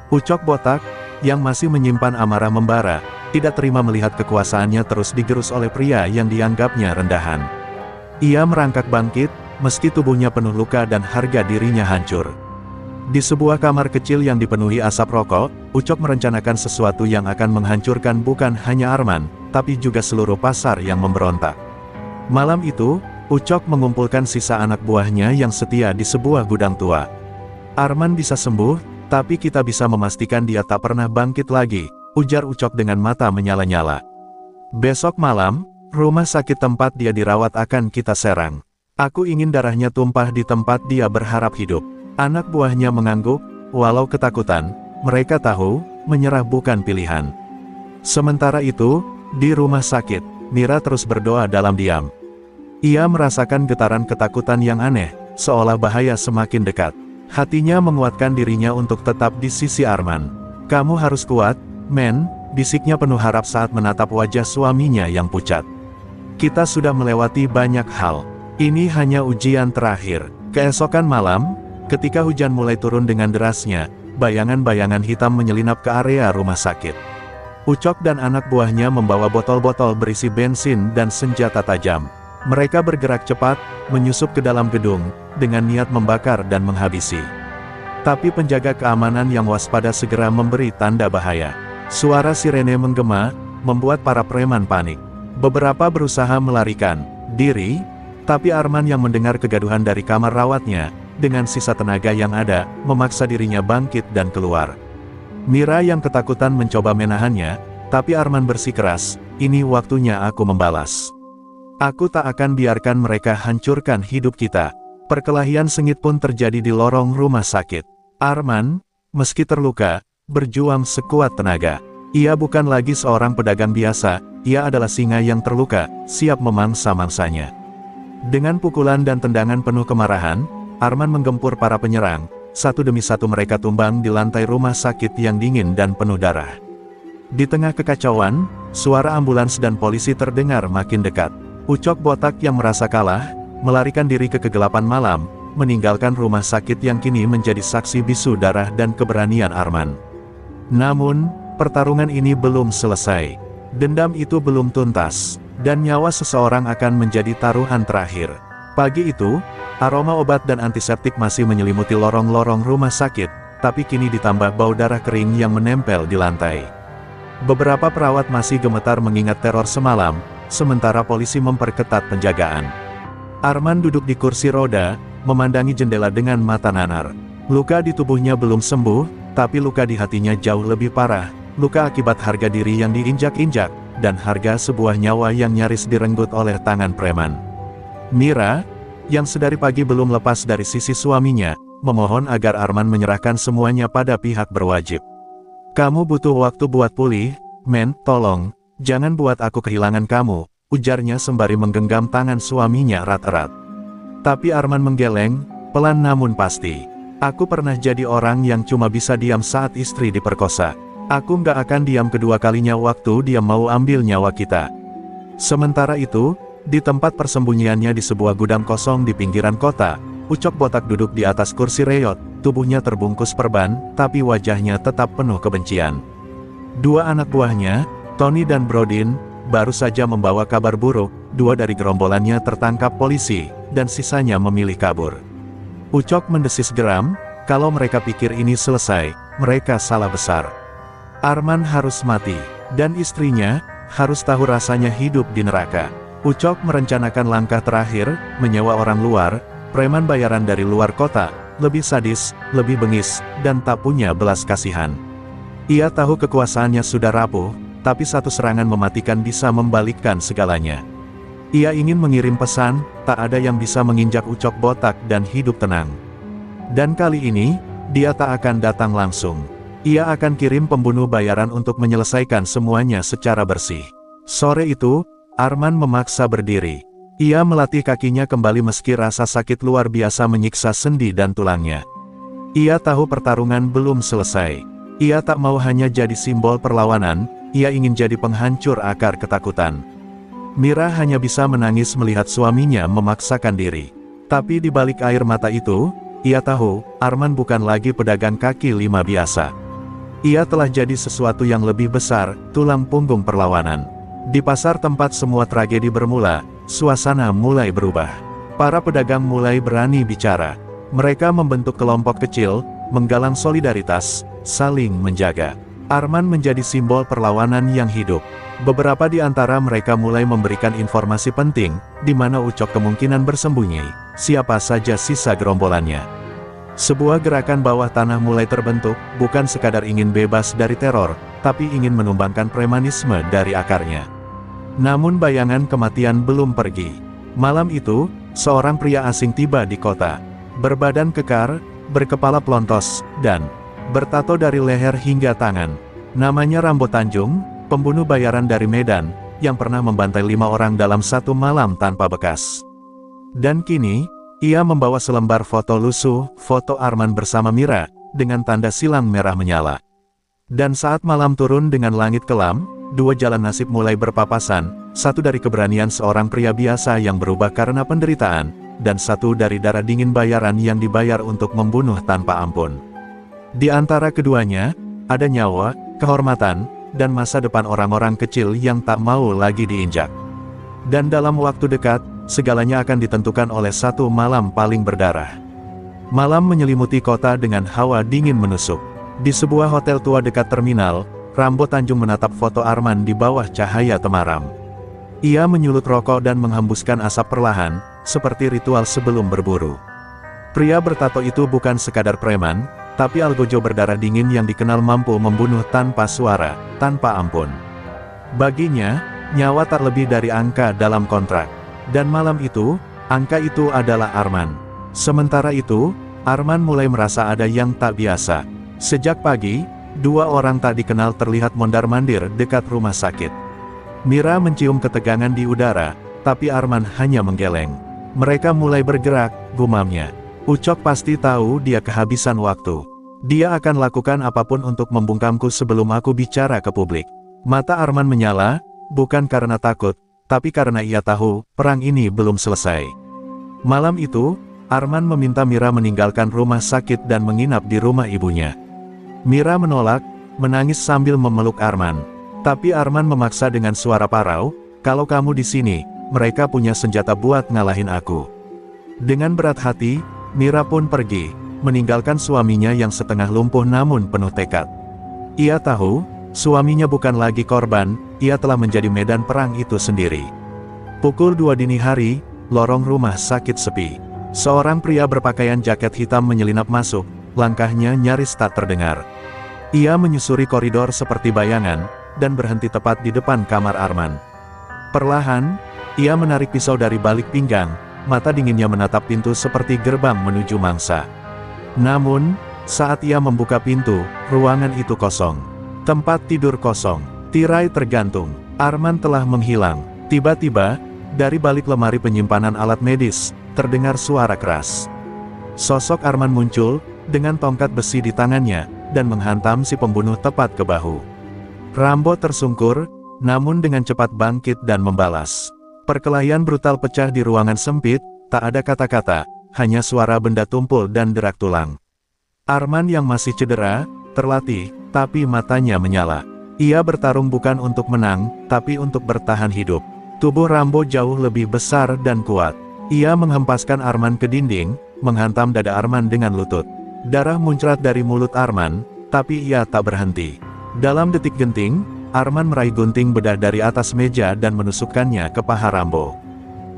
Ucok botak, yang masih menyimpan amarah membara, tidak terima melihat kekuasaannya terus digerus oleh pria yang dianggapnya rendahan. Ia merangkak bangkit, meski tubuhnya penuh luka dan harga dirinya hancur. Di sebuah kamar kecil yang dipenuhi asap rokok, Ucok merencanakan sesuatu yang akan menghancurkan bukan hanya Arman, tapi juga seluruh pasar yang memberontak. Malam itu, Ucok mengumpulkan sisa anak buahnya yang setia di sebuah gudang tua. "Arman bisa sembuh, tapi kita bisa memastikan dia tak pernah bangkit lagi," ujar Ucok dengan mata menyala-nyala. "Besok malam, rumah sakit tempat dia dirawat akan kita serang. Aku ingin darahnya tumpah di tempat dia berharap hidup." Anak buahnya mengangguk, walau ketakutan, mereka tahu, menyerah bukan pilihan. Sementara itu, di rumah sakit, Mira terus berdoa dalam diam. Ia merasakan getaran ketakutan yang aneh, seolah bahaya semakin dekat. Hatinya menguatkan dirinya untuk tetap di sisi Arman. "Kamu harus kuat, men," bisiknya penuh harap saat menatap wajah suaminya yang pucat. "Kita sudah melewati banyak hal. Ini hanya ujian terakhir." Keesokan malam, ketika hujan mulai turun dengan derasnya, bayangan-bayangan hitam menyelinap ke area rumah sakit. Ucok dan anak buahnya membawa botol-botol berisi bensin dan senjata tajam. Mereka bergerak cepat, menyusup ke dalam gedung, dengan niat membakar dan menghabisi. Tapi penjaga keamanan yang waspada segera memberi tanda bahaya. Suara sirene menggema, membuat para preman panik. Beberapa berusaha melarikan diri, tapi Arman yang mendengar kegaduhan dari kamar rawatnya, dengan sisa tenaga yang ada, memaksa dirinya bangkit dan keluar. Mira yang ketakutan mencoba menahannya, tapi Arman bersikeras, "Ini waktunya aku membalas. Aku tak akan biarkan mereka hancurkan hidup kita." Perkelahian sengit pun terjadi di lorong rumah sakit. Arman, meski terluka, berjuang sekuat tenaga. Ia bukan lagi seorang pedagang biasa, ia adalah singa yang terluka, siap memangsa mangsanya. Dengan pukulan dan tendangan penuh kemarahan, Arman menggempur para penyerang, satu demi satu mereka tumbang di lantai rumah sakit yang dingin dan penuh darah. Di tengah kekacauan, suara ambulans dan polisi terdengar makin dekat. Ucok botak yang merasa kalah, melarikan diri ke kegelapan malam, meninggalkan rumah sakit yang kini menjadi saksi bisu darah dan keberanian Arman. Namun, pertarungan ini belum selesai. Dendam itu belum tuntas, dan nyawa seseorang akan menjadi taruhan terakhir. Pagi itu, aroma obat dan antiseptik masih menyelimuti lorong-lorong rumah sakit, tapi kini ditambah bau darah kering yang menempel di lantai. Beberapa perawat masih gemetar mengingat teror semalam, sementara polisi memperketat penjagaan. Arman duduk di kursi roda, memandangi jendela dengan mata nanar. Luka di tubuhnya belum sembuh, tapi luka di hatinya jauh lebih parah. Luka akibat harga diri yang diinjak-injak, dan harga sebuah nyawa yang nyaris direnggut oleh tangan preman. Mira, yang sedari pagi belum lepas dari sisi suaminya, memohon agar Arman menyerahkan semuanya pada pihak berwajib. "Kamu butuh waktu buat pulih, men, tolong. Jangan buat aku kehilangan kamu," ujarnya sembari menggenggam tangan suaminya erat-erat. Tapi Arman menggeleng, pelan namun pasti. Aku pernah jadi orang yang cuma bisa diam saat istri diperkosa. Aku nggak akan diam kedua kalinya waktu dia mau ambil nyawa kita. Sementara itu, di tempat persembunyiannya di sebuah gudang kosong di pinggiran kota, Ucok botak duduk di atas kursi reyot, tubuhnya terbungkus perban, tapi wajahnya tetap penuh kebencian. Dua anak buahnya, Tony dan Brodin, baru saja membawa kabar buruk, dua dari gerombolannya tertangkap polisi, dan sisanya memilih kabur. Ucok mendesis geram, kalau mereka pikir ini selesai, mereka salah besar. Arman harus mati, dan istrinya, harus tahu rasanya hidup di neraka. Ucok merencanakan langkah terakhir, menyewa orang luar, preman bayaran dari luar kota, lebih sadis, lebih bengis, dan tak punya belas kasihan. Ia tahu kekuasaannya sudah rapuh, tapi satu serangan mematikan bisa membalikkan segalanya. Ia ingin mengirim pesan, tak ada yang bisa menginjak Ucok botak dan hidup tenang. Dan kali ini, dia tak akan datang langsung. Ia akan kirim pembunuh bayaran untuk menyelesaikan semuanya secara bersih. Sore itu, Arman memaksa berdiri. Ia melatih kakinya kembali meski rasa sakit luar biasa menyiksa sendi dan tulangnya. Ia tahu pertarungan belum selesai. Ia tak mau hanya jadi simbol perlawanan, ia ingin jadi penghancur akar ketakutan. Mira hanya bisa menangis melihat suaminya memaksakan diri. Tapi di balik air mata itu, ia tahu, Arman bukan lagi pedagang kaki lima biasa. Ia telah jadi sesuatu yang lebih besar, tulang punggung perlawanan. Di pasar tempat semua tragedi bermula, suasana mulai berubah. Para pedagang mulai berani bicara. Mereka membentuk kelompok kecil, menggalang solidaritas, saling menjaga. Arman menjadi simbol perlawanan yang hidup. Beberapa di antara mereka mulai memberikan informasi penting, di mana Ucok kemungkinan bersembunyi, siapa saja sisa gerombolannya. Sebuah gerakan bawah tanah mulai terbentuk, bukan sekadar ingin bebas dari teror, tapi ingin menumbangkan premanisme dari akarnya. Namun bayangan kematian belum pergi. Malam itu, seorang pria asing tiba di kota. Berbadan kekar, berkepala pelontos, dan bertato dari leher hingga tangan. Namanya Rambo Tanjung, pembunuh bayaran dari Medan, yang pernah membantai 5 orang dalam satu malam tanpa bekas. Dan kini, ia membawa selembar foto lusuh, foto Arman bersama Mira, dengan tanda silang merah menyala. Dan saat malam turun dengan langit kelam, dua jalan nasib mulai berpapasan, satu dari keberanian seorang pria biasa yang berubah karena penderitaan, dan satu dari darah dingin bayaran yang dibayar untuk membunuh tanpa ampun. Di antara keduanya, ada nyawa, kehormatan, dan masa depan orang-orang kecil yang tak mau lagi diinjak. Dan dalam waktu dekat, segalanya akan ditentukan oleh satu malam paling berdarah. Malam menyelimuti kota dengan hawa dingin menusuk. Di sebuah hotel tua dekat terminal, Rambo Tanjung menatap foto Arman di bawah cahaya temaram. Ia menyulut rokok dan menghembuskan asap perlahan, seperti ritual sebelum berburu. Pria bertato itu bukan sekadar preman, tapi algojo berdarah dingin yang dikenal mampu membunuh tanpa suara, tanpa ampun. Baginya, nyawa tak lebih dari angka dalam kontrak. Dan malam itu, angka itu adalah Arman. Sementara itu, Arman mulai merasa ada yang tak biasa. Sejak pagi, dua orang tak dikenal terlihat mondar-mandir dekat rumah sakit. Mira mencium ketegangan di udara, tapi Arman hanya menggeleng. Mereka mulai bergerak, gumamnya. Ucok pasti tahu dia kehabisan waktu. Dia akan lakukan apapun untuk membungkamku sebelum aku bicara ke publik. Mata Arman menyala, bukan karena takut, tapi karena ia tahu, perang ini belum selesai. Malam itu, Arman meminta Mira meninggalkan rumah sakit dan menginap di rumah ibunya. Mira menolak, menangis sambil memeluk Arman. Tapi Arman memaksa dengan suara parau, kalau kamu di sini, mereka punya senjata buat ngalahin aku. Dengan berat hati, Mira pun pergi, meninggalkan suaminya yang setengah lumpuh namun penuh tekad. Ia tahu, suaminya bukan lagi korban, ia telah menjadi medan perang itu sendiri. Pukul 2 dini hari, lorong rumah sakit sepi. Seorang pria berpakaian jaket hitam menyelinap masuk, langkahnya nyaris tak terdengar. Ia menyusuri koridor seperti bayangan, dan berhenti tepat di depan kamar Arman. Perlahan, ia menarik pisau dari balik pinggang, mata dinginnya menatap pintu seperti gerbang menuju mangsa. Namun, saat ia membuka pintu, ruangan itu kosong. Tempat tidur kosong, tirai tergantung, Arman telah menghilang. Tiba-tiba, dari balik lemari penyimpanan alat medis, terdengar suara keras. Sosok Arman muncul, dengan tongkat besi di tangannya, dan menghantam si pembunuh tepat ke bahu. Rambo tersungkur, namun dengan cepat bangkit dan membalas. Perkelahian brutal pecah di ruangan sempit, tak ada kata-kata, hanya suara benda tumpul dan derak tulang. Arman yang masih cedera, terlatih, tapi matanya menyala. Ia bertarung bukan untuk menang, tapi untuk bertahan hidup. Tubuh Rambo jauh lebih besar dan kuat. Ia menghempaskan Arman ke dinding, menghantam dada Arman dengan lutut. Darah muncrat dari mulut Arman, tapi ia tak berhenti. Dalam detik genting, Arman meraih gunting bedah dari atas meja dan menusukkannya ke paha Rambo.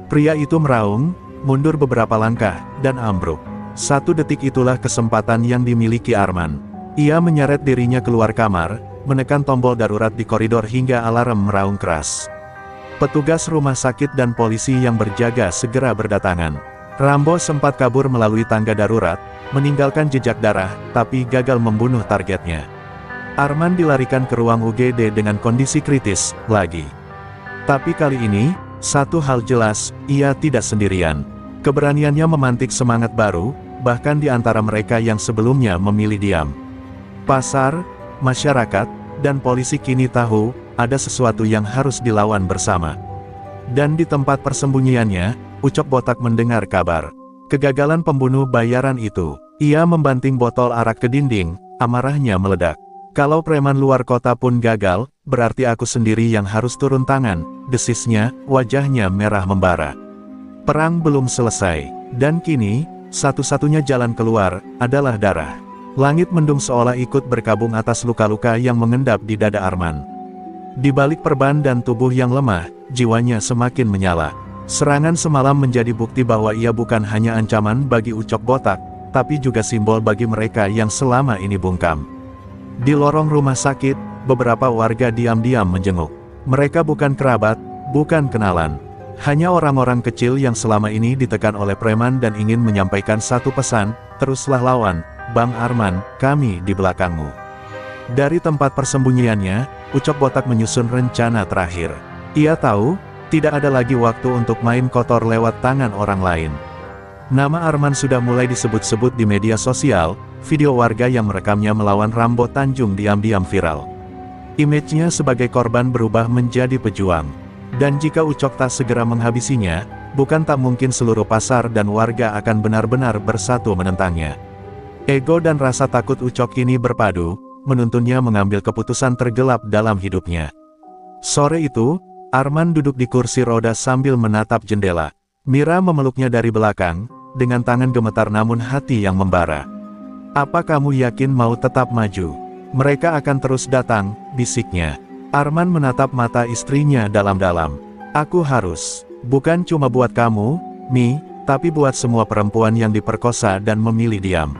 Pria itu meraung, mundur beberapa langkah, dan ambruk. 1 detik itulah kesempatan yang dimiliki Arman. Ia menyeret dirinya keluar kamar, menekan tombol darurat di koridor hingga alarm meraung keras. Petugas rumah sakit dan polisi yang berjaga segera berdatangan. Rambo sempat kabur melalui tangga darurat, meninggalkan jejak darah, tapi gagal membunuh targetnya. Arman dilarikan ke ruang UGD dengan kondisi kritis, lagi. Tapi kali ini, satu hal jelas, ia tidak sendirian. Keberaniannya memantik semangat baru, bahkan di antara mereka yang sebelumnya memilih diam. Pasar, masyarakat, dan polisi kini tahu, ada sesuatu yang harus dilawan bersama. Dan di tempat persembunyiannya, Ucok Botak mendengar kabar kegagalan pembunuh bayaran itu. Ia membanting botol arak ke dinding, amarahnya meledak. Kalau preman luar kota pun gagal, berarti aku sendiri yang harus turun tangan, desisnya, wajahnya merah membara. Perang belum selesai, dan kini, satu-satunya jalan keluar, adalah darah. Langit mendung seolah ikut berkabung atas luka-luka yang mengendap di dada Arman. Di balik perban dan tubuh yang lemah, jiwanya semakin menyala. Serangan semalam menjadi bukti bahwa ia bukan hanya ancaman bagi Ucok Botak, tapi juga simbol bagi mereka yang selama ini bungkam. Di lorong rumah sakit, beberapa warga diam-diam menjenguk. Mereka bukan kerabat, bukan kenalan. Hanya orang-orang kecil yang selama ini ditekan oleh preman dan ingin menyampaikan satu pesan, teruslah lawan, Bang Arman, kami di belakangmu. Dari tempat persembunyiannya, Ucok Botak menyusun rencana terakhir. Ia tahu, tidak ada lagi waktu untuk main kotor lewat tangan orang lain. Nama Arman sudah mulai disebut-sebut di media sosial, video warga yang merekamnya melawan Rambo Tanjung diam-diam viral. Image-nya sebagai korban berubah menjadi pejuang. Dan jika Ucok tak segera menghabisinya, bukan tak mungkin seluruh pasar dan warga akan benar-benar bersatu menentangnya. Ego dan rasa takut Ucok kini berpadu, menuntunnya mengambil keputusan tergelap dalam hidupnya. Sore itu, Arman duduk di kursi roda sambil menatap jendela. Mira memeluknya dari belakang, dengan tangan gemetar namun hati yang membara. Apa kamu yakin mau tetap maju? Mereka akan terus datang, bisiknya. Arman menatap mata istrinya dalam-dalam. Aku harus, bukan cuma buat kamu, Mi, tapi buat semua perempuan yang diperkosa dan memilih diam.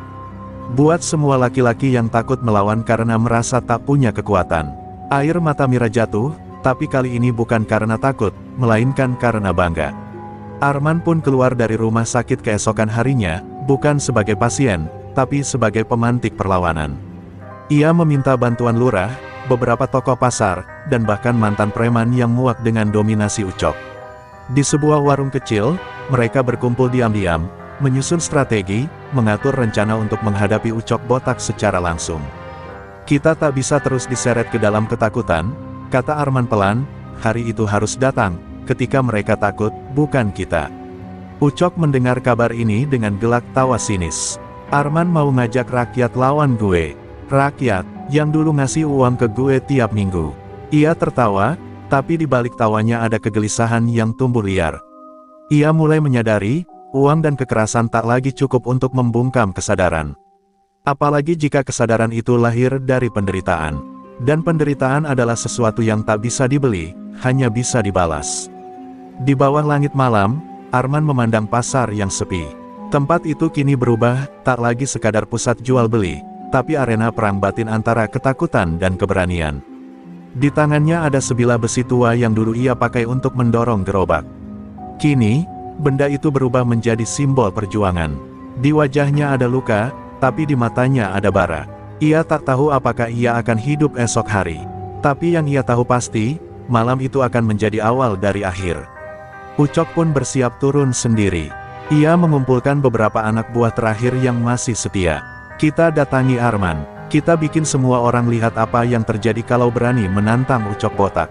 Buat semua laki-laki yang takut melawan karena merasa tak punya kekuatan. Air mata Mira jatuh, tapi kali ini bukan karena takut, melainkan karena bangga. Arman pun keluar dari rumah sakit keesokan harinya, bukan sebagai pasien, tapi sebagai pemantik perlawanan. Ia meminta bantuan lurah, beberapa tokoh pasar, dan bahkan mantan preman yang muak dengan dominasi Ucok. Di sebuah warung kecil, mereka berkumpul diam-diam, menyusun strategi, mengatur rencana untuk menghadapi Ucok Botak secara langsung. Kita tak bisa terus diseret ke dalam ketakutan, kata Arman pelan, hari itu harus datang, ketika mereka takut, bukan kita. Ucok mendengar kabar ini dengan gelak tawa sinis. Arman mau ngajak rakyat lawan gue. Rakyat, yang dulu ngasih uang ke gue tiap minggu. Ia tertawa, tapi di balik tawanya ada kegelisahan yang tumbuh liar. Ia mulai menyadari, uang dan kekerasan tak lagi cukup untuk membungkam kesadaran. Apalagi jika kesadaran itu lahir dari penderitaan. Dan penderitaan adalah sesuatu yang tak bisa dibeli, hanya bisa dibalas. Di bawah langit malam, Arman memandang pasar yang sepi. Tempat itu kini berubah, tak lagi sekadar pusat jual beli, tapi arena perang batin antara ketakutan dan keberanian. Di tangannya ada sebilah besi tua yang dulu ia pakai untuk mendorong gerobak. Kini, benda itu berubah menjadi simbol perjuangan. Di wajahnya ada luka, tapi di matanya ada bara. Ia tak tahu apakah ia akan hidup esok hari. Tapi yang ia tahu pasti, malam itu akan menjadi awal dari akhir. Ucok pun bersiap turun sendiri. Ia mengumpulkan beberapa anak buah terakhir yang masih setia. Kita datangi Arman. Kita bikin semua orang lihat apa yang terjadi kalau berani menantang Ucok botak.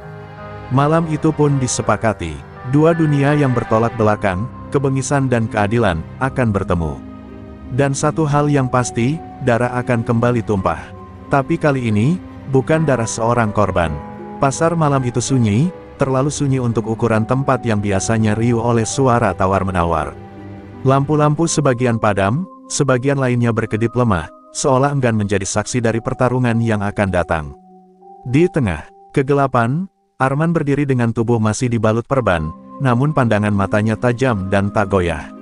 Malam itu pun disepakati. Dua dunia yang bertolak belakang, kebengisan dan keadilan, akan bertemu. Dan satu hal yang pasti, darah akan kembali tumpah. Tapi kali ini, bukan darah seorang korban. Pasar malam itu sunyi, terlalu sunyi untuk ukuran tempat yang biasanya riuh oleh suara tawar-menawar. Lampu-lampu sebagian padam, sebagian lainnya berkedip lemah, seolah enggan menjadi saksi dari pertarungan yang akan datang. Di tengah kegelapan, Arman berdiri dengan tubuh masih dibalut perban, namun pandangan matanya tajam dan tak goyah.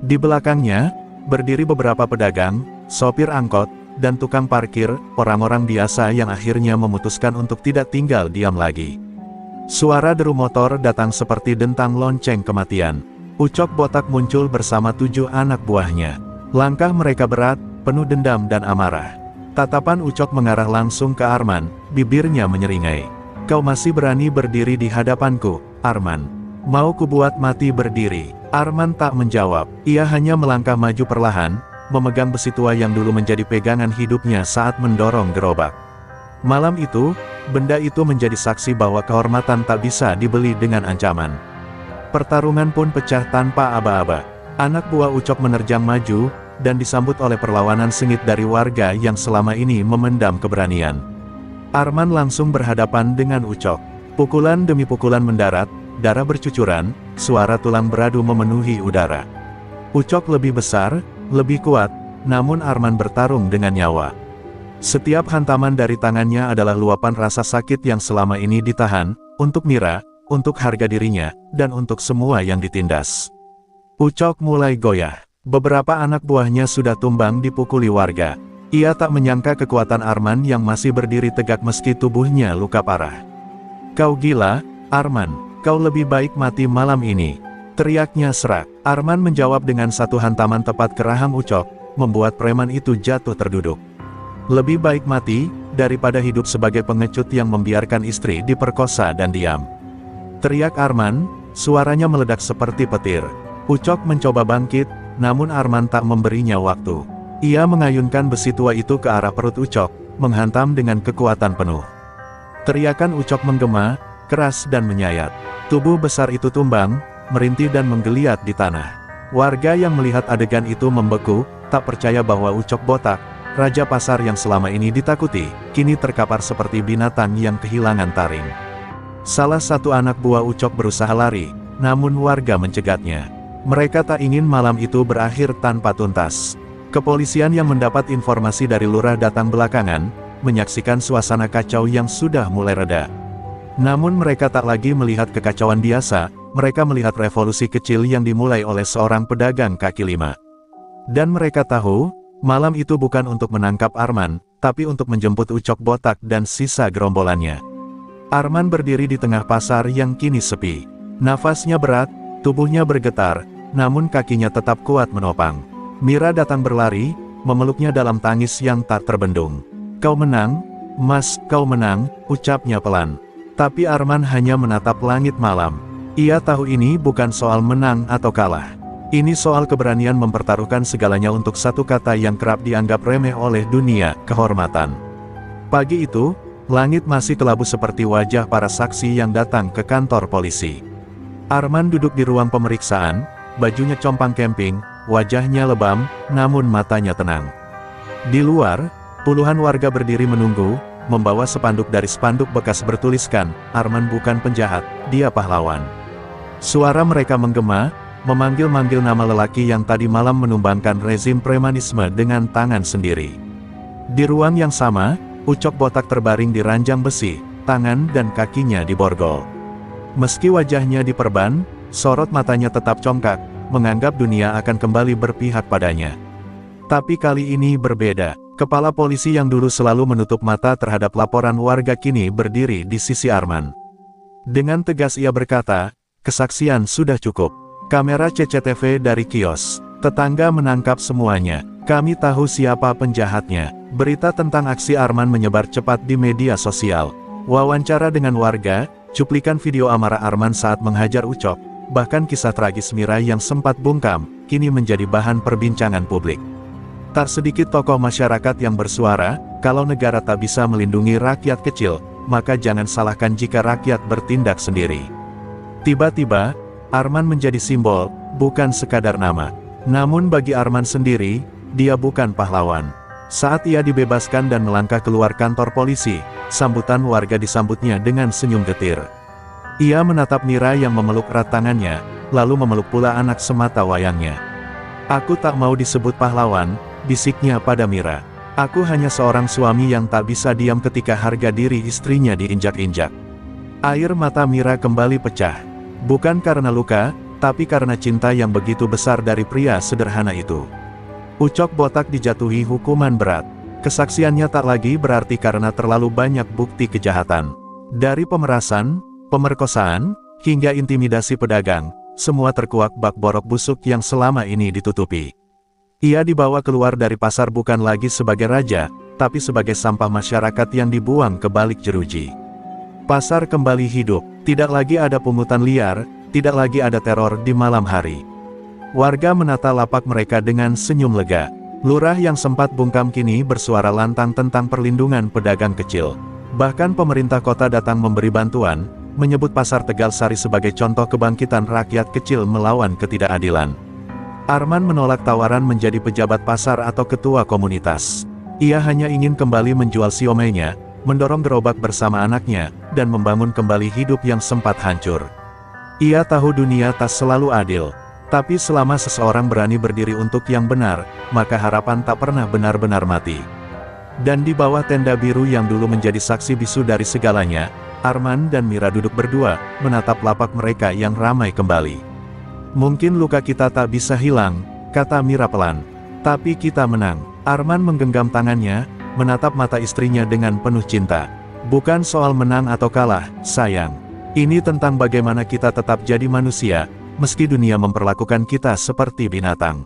Di belakangnya, berdiri beberapa pedagang, sopir angkot, dan tukang parkir, orang-orang biasa yang akhirnya memutuskan untuk tidak tinggal diam lagi. Suara deru motor datang seperti dentang lonceng kematian. Ucok botak muncul bersama 7 anak buahnya. Langkah mereka berat, penuh dendam dan amarah. Tatapan Ucok mengarah langsung ke Arman, bibirnya menyeringai. Kau masih berani berdiri di hadapanku, Arman. Mau kubuat mati berdiri. Arman tak menjawab, ia hanya melangkah maju perlahan, memegang besi tua yang dulu menjadi pegangan hidupnya saat mendorong gerobak. Malam itu, benda itu menjadi saksi bahwa kehormatan tak bisa dibeli dengan ancaman. Pertarungan pun pecah tanpa aba-aba. Anak buah Ucok menerjang maju, dan disambut oleh perlawanan sengit dari warga yang selama ini memendam keberanian. Arman langsung berhadapan dengan Ucok. Pukulan demi pukulan mendarat, darah bercucuran, suara tulang beradu memenuhi udara. Ucok lebih besar, lebih kuat, namun Arman bertarung dengan nyawa. Setiap hantaman dari tangannya adalah luapan rasa sakit yang selama ini ditahan, untuk Mira, untuk harga dirinya, dan untuk semua yang ditindas. Ucok mulai goyah. Beberapa anak buahnya sudah tumbang dipukuli warga. Ia tak menyangka kekuatan Arman yang masih berdiri tegak meski tubuhnya luka parah. Kau gila, Arman, kau lebih baik mati malam ini. Teriaknya serak. Arman menjawab dengan satu hantaman tepat ke rahang Ucok, membuat preman itu jatuh terduduk. Lebih baik mati, daripada hidup sebagai pengecut yang membiarkan istri diperkosa dan diam. Teriak Arman, suaranya meledak seperti petir. Ucok mencoba bangkit, namun Arman tak memberinya waktu. Ia mengayunkan besi tua itu ke arah perut Ucok, menghantam dengan kekuatan penuh. Teriakan Ucok menggema, keras dan menyayat. Tubuh besar itu tumbang, merintih dan menggeliat di tanah. Warga yang melihat adegan itu membeku, tak percaya bahwa Ucok botak, raja pasar yang selama ini ditakuti, kini terkapar seperti binatang yang kehilangan taring. Salah satu anak buah Ucok berusaha lari, namun warga mencegatnya. Mereka tak ingin malam itu berakhir tanpa tuntas. Kepolisian yang mendapat informasi dari lurah datang belakangan, menyaksikan suasana kacau yang sudah mulai reda. Namun mereka tak lagi melihat kekacauan biasa, mereka melihat revolusi kecil yang dimulai oleh seorang pedagang kaki lima. Dan mereka tahu, malam itu bukan untuk menangkap Arman, tapi untuk menjemput Ucok botak dan sisa gerombolannya. Arman berdiri di tengah pasar yang kini sepi. Nafasnya berat, tubuhnya bergetar, namun kakinya tetap kuat menopang. Mira datang berlari, memeluknya dalam tangis yang tak terbendung. Kau menang, Mas, kau menang, ucapnya pelan. Tapi Arman hanya menatap langit malam. Ia tahu ini bukan soal menang atau kalah. Ini soal keberanian mempertaruhkan segalanya untuk satu kata yang kerap dianggap remeh oleh dunia, kehormatan. Pagi itu, langit masih kelabu seperti wajah para saksi yang datang ke kantor polisi. Arman duduk di ruang pemeriksaan, bajunya compang camping, wajahnya lebam, namun matanya tenang. Di luar, puluhan warga berdiri menunggu, membawa spanduk dari spanduk bekas bertuliskan, Arman bukan penjahat, dia pahlawan. Suara mereka menggema, memanggil-manggil nama lelaki yang tadi malam menumbangkan rezim premanisme dengan tangan sendiri. Di ruang yang sama, Ucok botak terbaring di ranjang besi, tangan dan kakinya diborgol. Meski wajahnya diperban, sorot matanya tetap congkak, menganggap dunia akan kembali berpihak padanya. Tapi kali ini berbeda. Kepala polisi yang dulu selalu menutup mata terhadap laporan warga kini berdiri di sisi Arman. Dengan tegas ia berkata, kesaksian sudah cukup. Kamera CCTV dari kios. Tetangga menangkap semuanya. Kami tahu siapa penjahatnya. Berita tentang aksi Arman menyebar cepat di media sosial. Wawancara dengan warga, cuplikan video amarah Arman saat menghajar Ucok, bahkan kisah tragis Mira yang sempat bungkam, kini menjadi bahan perbincangan publik. Tak sedikit tokoh masyarakat yang bersuara, kalau negara tak bisa melindungi rakyat kecil, maka jangan salahkan jika rakyat bertindak sendiri. Tiba-tiba, Arman menjadi simbol, bukan sekadar nama. Namun bagi Arman sendiri, dia bukan pahlawan. Saat ia dibebaskan dan melangkah keluar kantor polisi, sambutan warga disambutnya dengan senyum getir. Ia menatap Mira yang memeluk erat tangannya, lalu memeluk pula anak semata wayangnya. "Aku tak mau disebut pahlawan," bisiknya pada Mira. "Aku hanya seorang suami yang tak bisa diam ketika harga diri istrinya diinjak-injak." Air mata Mira kembali pecah. Bukan karena luka, tapi karena cinta yang begitu besar dari pria sederhana itu. Ucok botak dijatuhi hukuman berat. Kesaksiannya tak lagi berarti karena terlalu banyak bukti kejahatan. Dari pemerasan, pemerkosaan, hingga intimidasi pedagang, semua terkuak bak borok busuk yang selama ini ditutupi. Ia dibawa keluar dari pasar bukan lagi sebagai raja, tapi sebagai sampah masyarakat yang dibuang ke balik jeruji. Pasar kembali hidup, tidak lagi ada pungutan liar, tidak lagi ada teror di malam hari. Warga menata lapak mereka dengan senyum lega. Lurah yang sempat bungkam kini bersuara lantang tentang perlindungan pedagang kecil. Bahkan pemerintah kota datang memberi bantuan, menyebut Pasar Tegal Sari sebagai contoh kebangkitan rakyat kecil melawan ketidakadilan. Arman menolak tawaran menjadi pejabat pasar atau ketua komunitas. Ia hanya ingin kembali menjual siomainya, mendorong gerobak bersama anaknya, dan membangun kembali hidup yang sempat hancur. Ia tahu dunia tak selalu adil. Tapi selama seseorang berani berdiri untuk yang benar, maka harapan tak pernah benar-benar mati. Dan di bawah tenda biru yang dulu menjadi saksi bisu dari segalanya, Arman dan Mira duduk berdua, menatap lapak mereka yang ramai kembali. "Mungkin luka kita tak bisa hilang," kata Mira pelan. "Tapi kita menang." Arman menggenggam tangannya, menatap mata istrinya dengan penuh cinta. "Bukan soal menang atau kalah, sayang. Ini tentang bagaimana kita tetap jadi manusia, meski dunia memperlakukan kita seperti binatang."